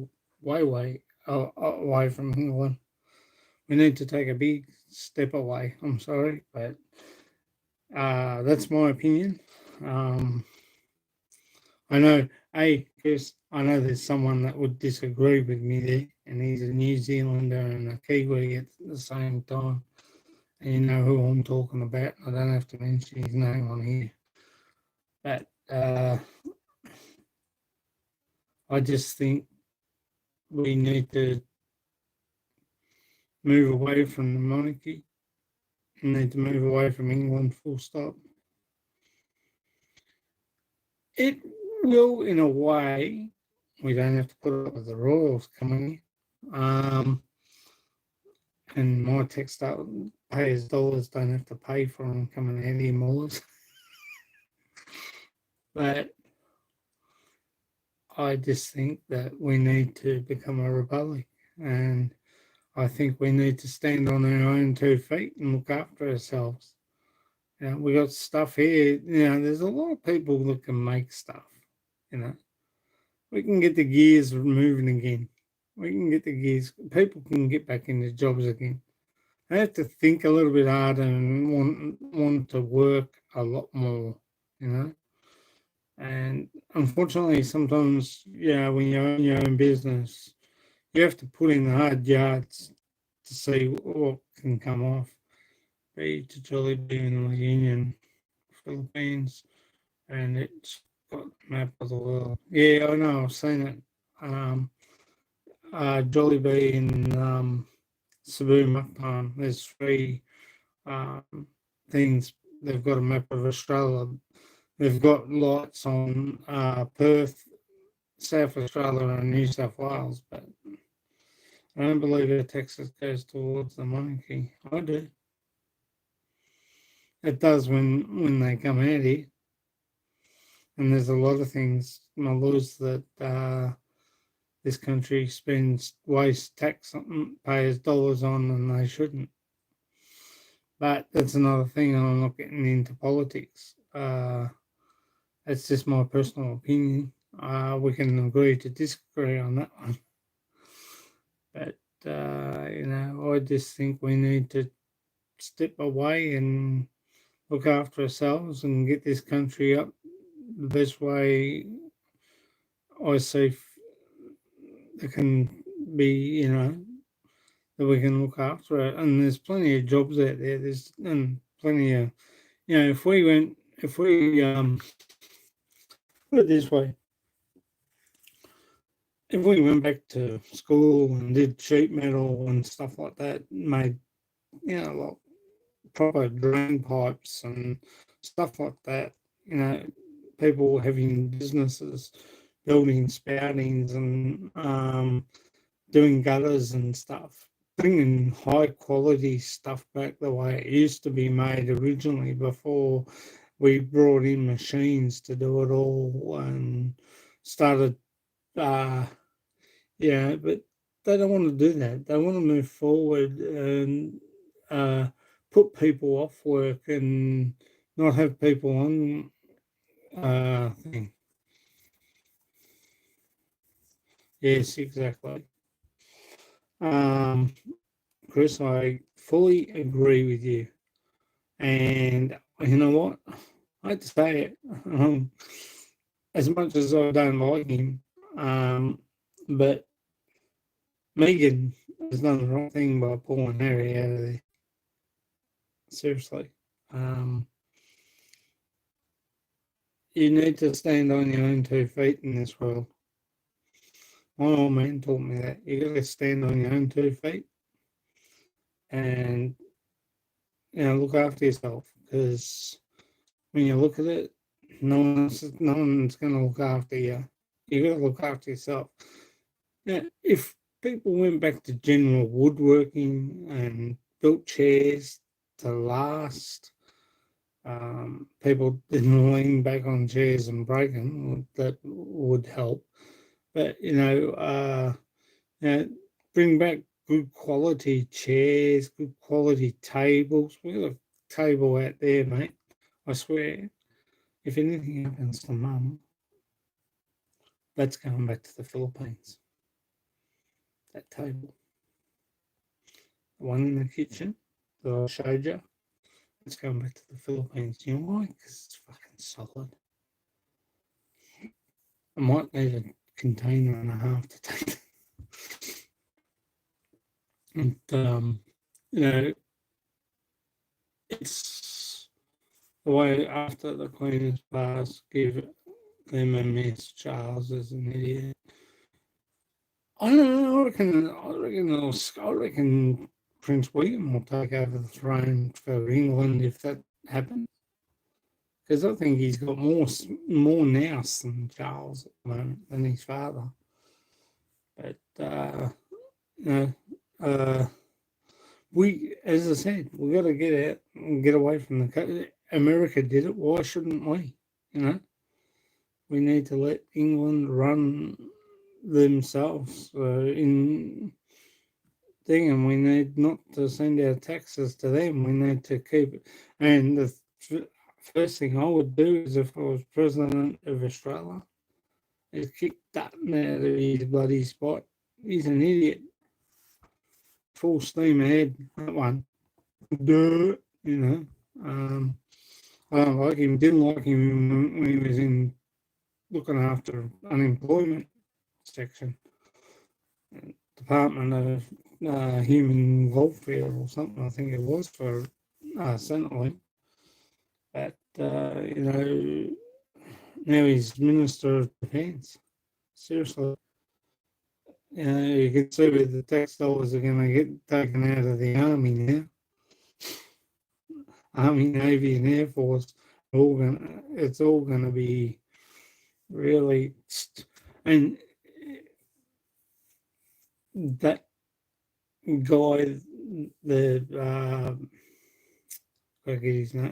[SPEAKER 1] away from England. We need to take a big step away. I'm sorry, but that's my opinion. I know, Chris, I know there's someone that would disagree with me there, and he's a New Zealander and a Kiwi at the same time. And you know who I'm talking about. I don't have to mention his name on here. But I just think we need to move away from the monarchy. We need to move away from England, full stop. It will, in a way, we don't have to put up with the royals coming in. And my textile payers dollars don't have to pay for them coming out here, mullahs. But I just think that we need to become a republic. And I think we need to stand on our own 2 feet and look after ourselves. You know, we got stuff here. You know, there's a lot of people that can make stuff. You know, we can get the gears moving again. We can get the gears. People can get back into jobs again. They have to think a little bit harder and want to work a lot more. You know, and unfortunately, sometimes, when you own your own business, you have to put in the hard yards to see what can come off. Be to Jollibee in the Union, Philippines, and it's got a map of the world. Yeah, I know, I've seen it. Um, Jollibee in Cebu, Mactan, there's 3 um, things. They've got a map of Australia. They've got lights on Perth, South Australia, and New South Wales, but I don't believe that Texas goes towards the monarchy. I do. It does when they come out here. And there's a lot of things, my laws, that this country spends waste tax on, pays dollars on, and they shouldn't. But that's another thing, and I'm not getting into politics. It's just my personal opinion. We can agree to disagree on that one. But, I just think we need to step away and look after ourselves and get this country up the best way I see it can be, that we can look after it. And there's plenty of jobs out there. There's plenty of, if we put it this way, if we went back to school and did sheet metal and stuff like that, made, like proper drain pipes and stuff like that, people having businesses, building spoutings and doing gutters and stuff, bringing high quality stuff back the way it used to be made originally before we brought in machines to do it all and started, but they don't want to do that. They want to move forward and put people off work and not have people on thing. Yes, exactly. Chris, I fully agree with you. And you know what? I hate to say it, as much as I don't like him, but Megan has done the right thing by pulling Harry out of there. Seriously. You need to stand on your own 2 feet in this world. My old man taught me that. You got to stand on your own 2 feet and, look after yourself, because when you look at it, no one's going to look after you. You got to look after yourself. Now, if people went back to general woodworking and built chairs to last, people didn't lean back on chairs and break them, that would help. But, bring back good quality chairs, good quality tables. We've got a table out there, mate. I swear, if anything happens to Mum, that's going back to the Philippines. That table. The one in the kitchen that I showed you, it's going back to the Philippines. You know why? Because it's fucking solid. I might need a container and a half to take it. And, it's the way after the Queen has passed, give them a miss. Charles is an idiot. I don't know. I reckon Prince William will take over the throne for England if that happens. Because I think he's got more nous than Charles at the moment than his father. But you know, uh, as I said, we got to get out and get away from the. America did it. Why shouldn't we? You know, we need to let England run themselves in thing, and we need not to send our taxes to them. We need to keep it. And the first thing I would do is if I was president of Australia, is kick Dutton out of his bloody spot. He's an idiot. Full steam ahead, that one. Duh, you know. I don't like him. Didn't like him when he was in looking after unemployment section, Department of Human Welfare or something. I think it was for Centrelink. But you know, now he's Minister of Defence. Seriously, you know, you can see where the tax dollars are going to get taken out of the army now. Army, Navy, and Air Force. It's all going to be really, and that guy,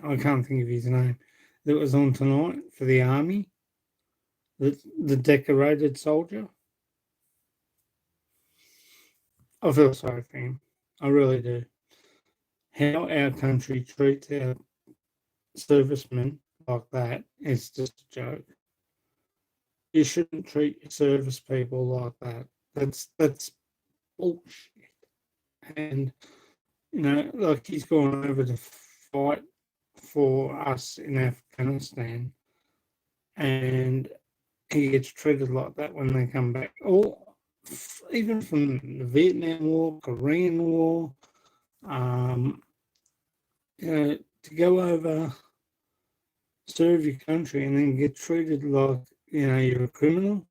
[SPEAKER 1] I can't think of his name, that was on tonight for the army, the decorated soldier. I feel sorry for him. I really do. How our country treats our servicemen like that is just a joke. You shouldn't treat your service people like that. That's bullshit. And you know, like he's gone over to fight for us in Afghanistan, and he gets treated like that when they come back. Or even from the Vietnam War, Korean War, you know, to go over, serve your country, and then get treated like, you know, you're a criminal.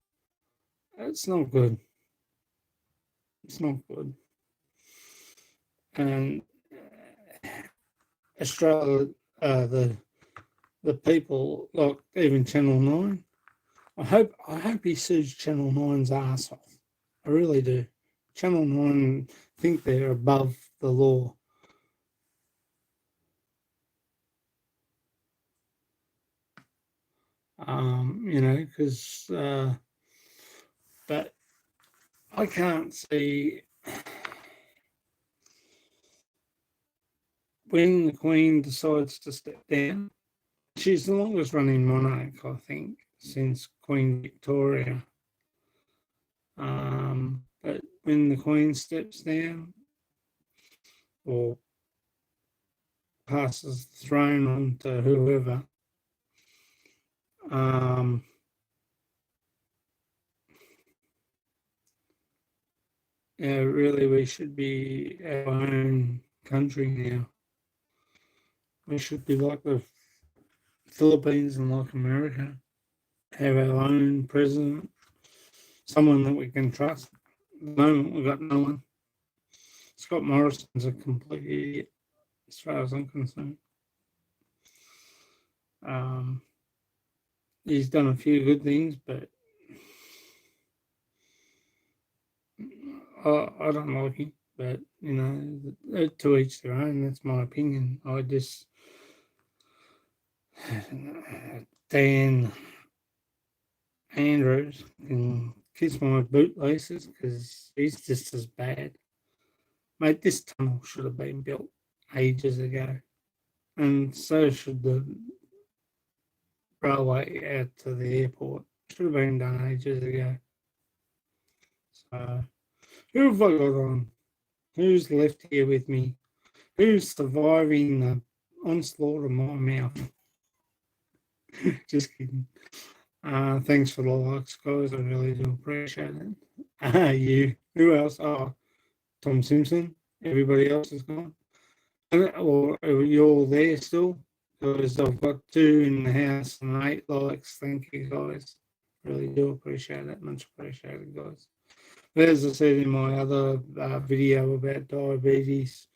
[SPEAKER 1] It's not good. It's not good. And Australia, the people, like even Channel 9, I hope he sues Channel 9's ass off. I really do. Channel 9 think they're above the law. You know, because but I can't see when the Queen decides to step down. She's the longest running monarch, I think, since Queen Victoria. But when the Queen steps down or passes the throne on to whoever, yeah, really, we should be our own country now. We should be like the Philippines and like America, have our own president, someone that we can trust. At the moment, we've got no one. Scott Morrison's a complete idiot, as far as I'm concerned. He's done a few good things, but I don't like him. But, you know, to each their own. That's my opinion. I just... Dan Andrews can kiss my bootlaces because he's just as bad. Mate, this tunnel should have been built ages ago. And so should the railway out to the airport. Should have been done ages ago. So, who have I got on? Who's left here with me? Who's surviving the onslaught of my mouth? Just kidding. Thanks for the likes, guys. I really do appreciate it. You. Who else? Oh, Tom Simpson. Everybody else is gone. Or you're there still? Because I've got 2 in the house and 8 likes. Thank you, guys. Really do appreciate it. Much appreciated, guys. But as I said in my other video about diabetes,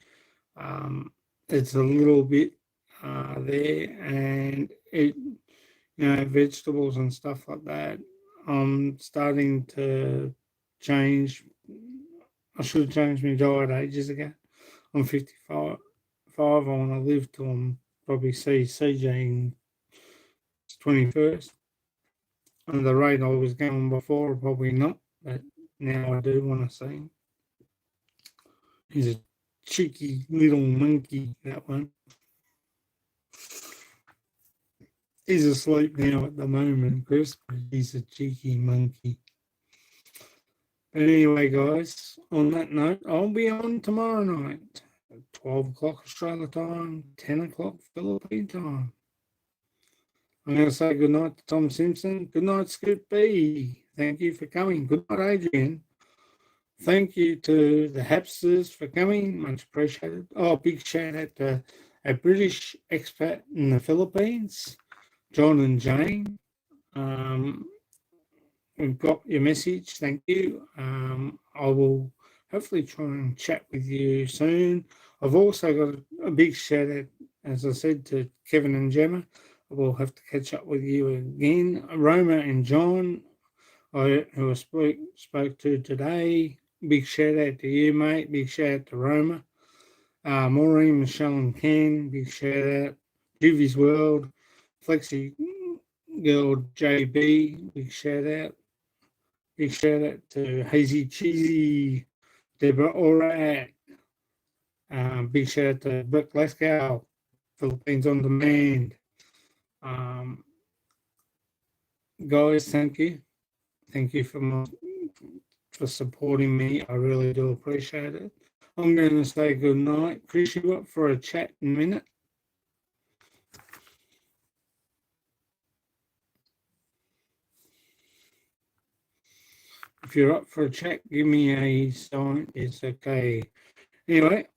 [SPEAKER 1] it's a little bit there, and vegetables and stuff like that. I'm starting to change. I should have changed my diet ages ago. I'm 55. I want to live till I'm probably see CJ in 21st. And the rate I was going before, probably not, but now I do want to see him. He's a cheeky little monkey, that one. He's asleep now at the moment, Chris, but he's a cheeky monkey. But anyway, guys, on that note, I'll be on tomorrow night at 12 o'clock Australia time, 10 o'clock Philippine time. I'm going to say good night to Tom Simpson. Good night, Scoop B. Thank you for coming. Good night, Adrian. Thank you to the Hapsters for coming. Much appreciated. Oh, big shout out to a British expat in the Philippines, John and Jane. We've got your message. Thank you. I will hopefully try and chat with you soon. I've also got a big shout out, as I said, to Kevin and Gemma. I will have to catch up with you again. Roma and John, who I spoke to today. Big shout out to you, mate. Big shout out to Roma. Maureen, Michelle, and Ken. Big shout out. Juvy's World. Flexi Girl JB. Big shout out. Big shout out to Hazy Cheesy. Deborah Orat. Big shout out to Brett Glasgow. Philippines on Demand. Guys, thank you. Thank you for supporting me. I really do appreciate it. I'm going to say good night. Chris, you up for a chat in a minute? If you're up for a chat, give me a sign. It's okay. Anyway,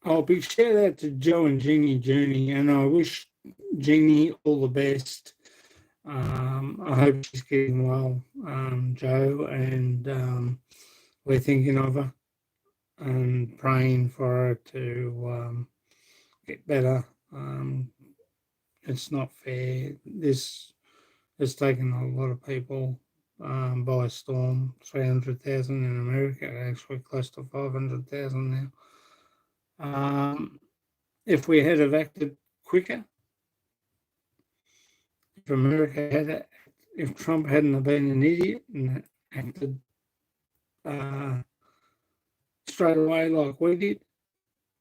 [SPEAKER 1] I'll be shout out to Joe and Jeannie Journey, and I wish Jeannie all the best. I hope she's getting well, Joe, and we're thinking of her and praying for her to get better. It's not fair. This has taken a lot of people by storm. 300,000 in America, actually close to 500,000 now. If we had have acted quicker, if America had, if Trump hadn't been an idiot and acted straight away like we did,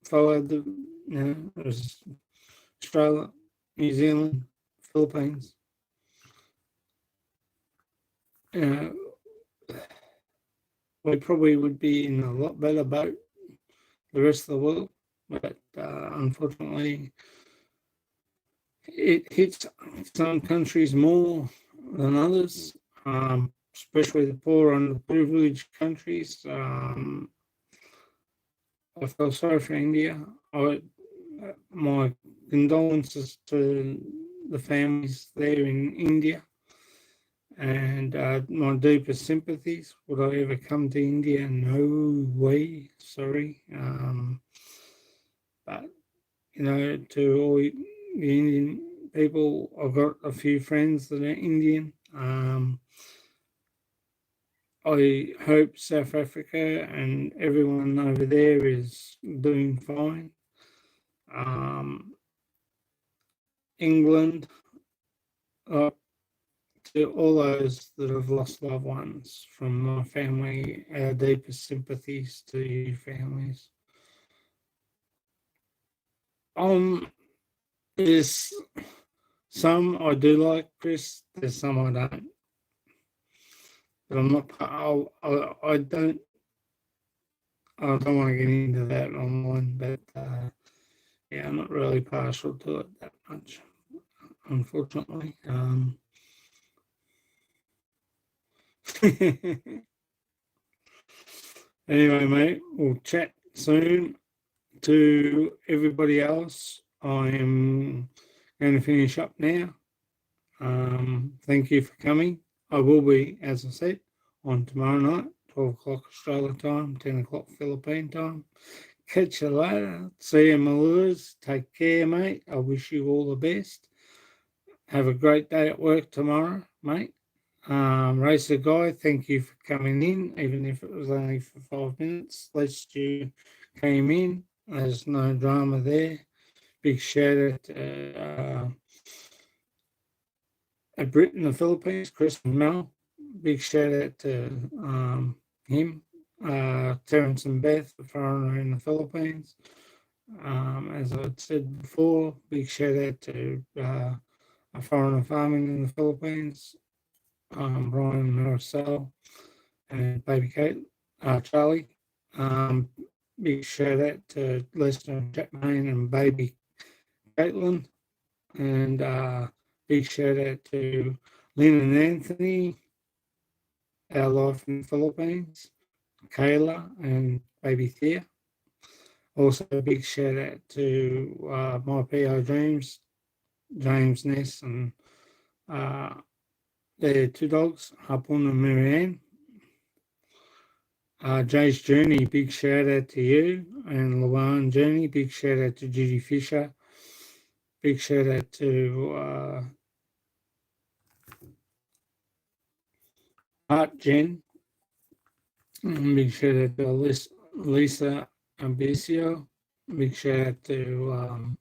[SPEAKER 1] followed the, it was Australia, New Zealand, Philippines. We probably would be in a lot better boat, the rest of the world, but unfortunately, it hits some countries more than others, especially the poor and underprivileged countries. I feel sorry for India. My condolences to the families there in India, and my deepest sympathies. Would I ever come to India? No way, sorry. But, to all the Indian people, I've got a few friends that are Indian. I hope South Africa and everyone over there is doing fine. England, to all those that have lost loved ones from my family, our deepest sympathies to you families. There's some I do like, Chris. There's some I don't. But I'm not. I don't. I don't want to get into that online, but yeah, I'm not really partial to it that much, unfortunately. Anyway, mate, we'll chat soon. To everybody else, I am going to finish up now. Thank you for coming. I will be, as I said, on tomorrow night, 12 o'clock Australia time, 10 o'clock Philippine time. Catch you later. See you, Malures. Take care, mate. I wish you all the best. Have a great day at work tomorrow, mate. Racer Guy, thank you for coming in, even if it was only for 5 minutes. At least you came in. There's no drama there. Big shout out to Brit in the Philippines, Chris and Mel. Big shout out to him. Terence and Beth, a foreigner in the Philippines. As I said before, big shout out to a foreigner farming in the Philippines, Brian Marcel and baby Kate, Charlie. Big shout out to Lester and Jack Main and baby Caitlin. And big shout out to Lynn and Anthony, our life in the Philippines, Kayla and baby Thea. Also a big shout out to my PO Dreams, James Ness and their 2 dogs, Harpoon and Marianne. Jay's Journey, big shout out to you. And Luan Journey, big shout out to Judy Fisher. Big shout out to Art Jen. Big shout out to Lisa Ambisio. Big shout out to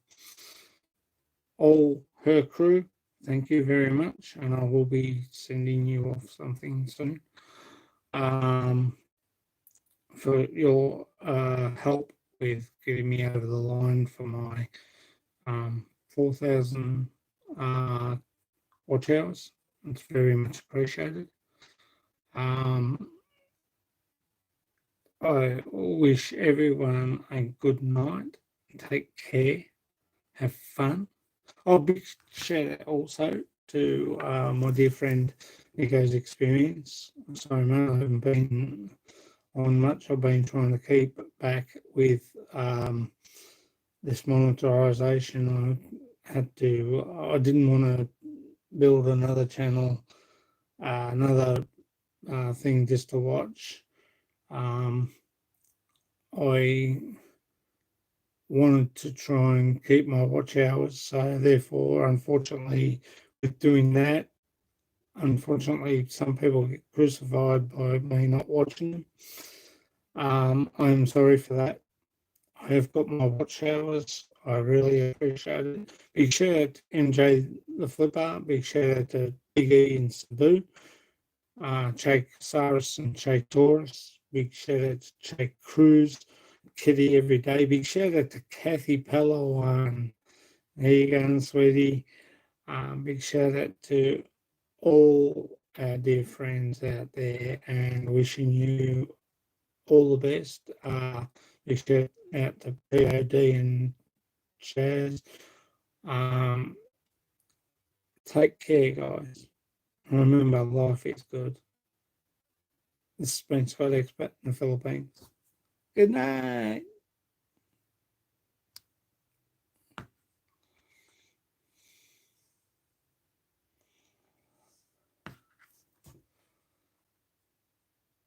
[SPEAKER 1] all her crew. Thank you very much. And I will be sending you off something soon. For your help with getting me over the line for my 4,000 watch hours. It's very much appreciated. I wish everyone a good night. Take care. Have fun. Big shout out also to my dear friend Nico's Experience. Sorry, man, I haven't been on much. I've been trying to keep back with this monetization. I didn't want to build another channel, another thing just to watch. I wanted to try and keep my watch hours, so therefore, unfortunately, with doing that, some people get crucified by me not watching them. I'm sorry for that. I have got my watch hours. I really appreciate it. Big shout out to MJ the Flipper. Big shout out to Big E and Sabu. Jake Saris and Jake Taurus. Big shout out to Jake Cruz. Kitty every day. Big shout out to Kathy Palawan. There you go, sweetie. Big shout out to all our dear friends out there and wishing you all the best. Big shout out to POD and Chaz. Take care, guys. Remember, life is good. This has been Scott Expat in the Philippines. Good night.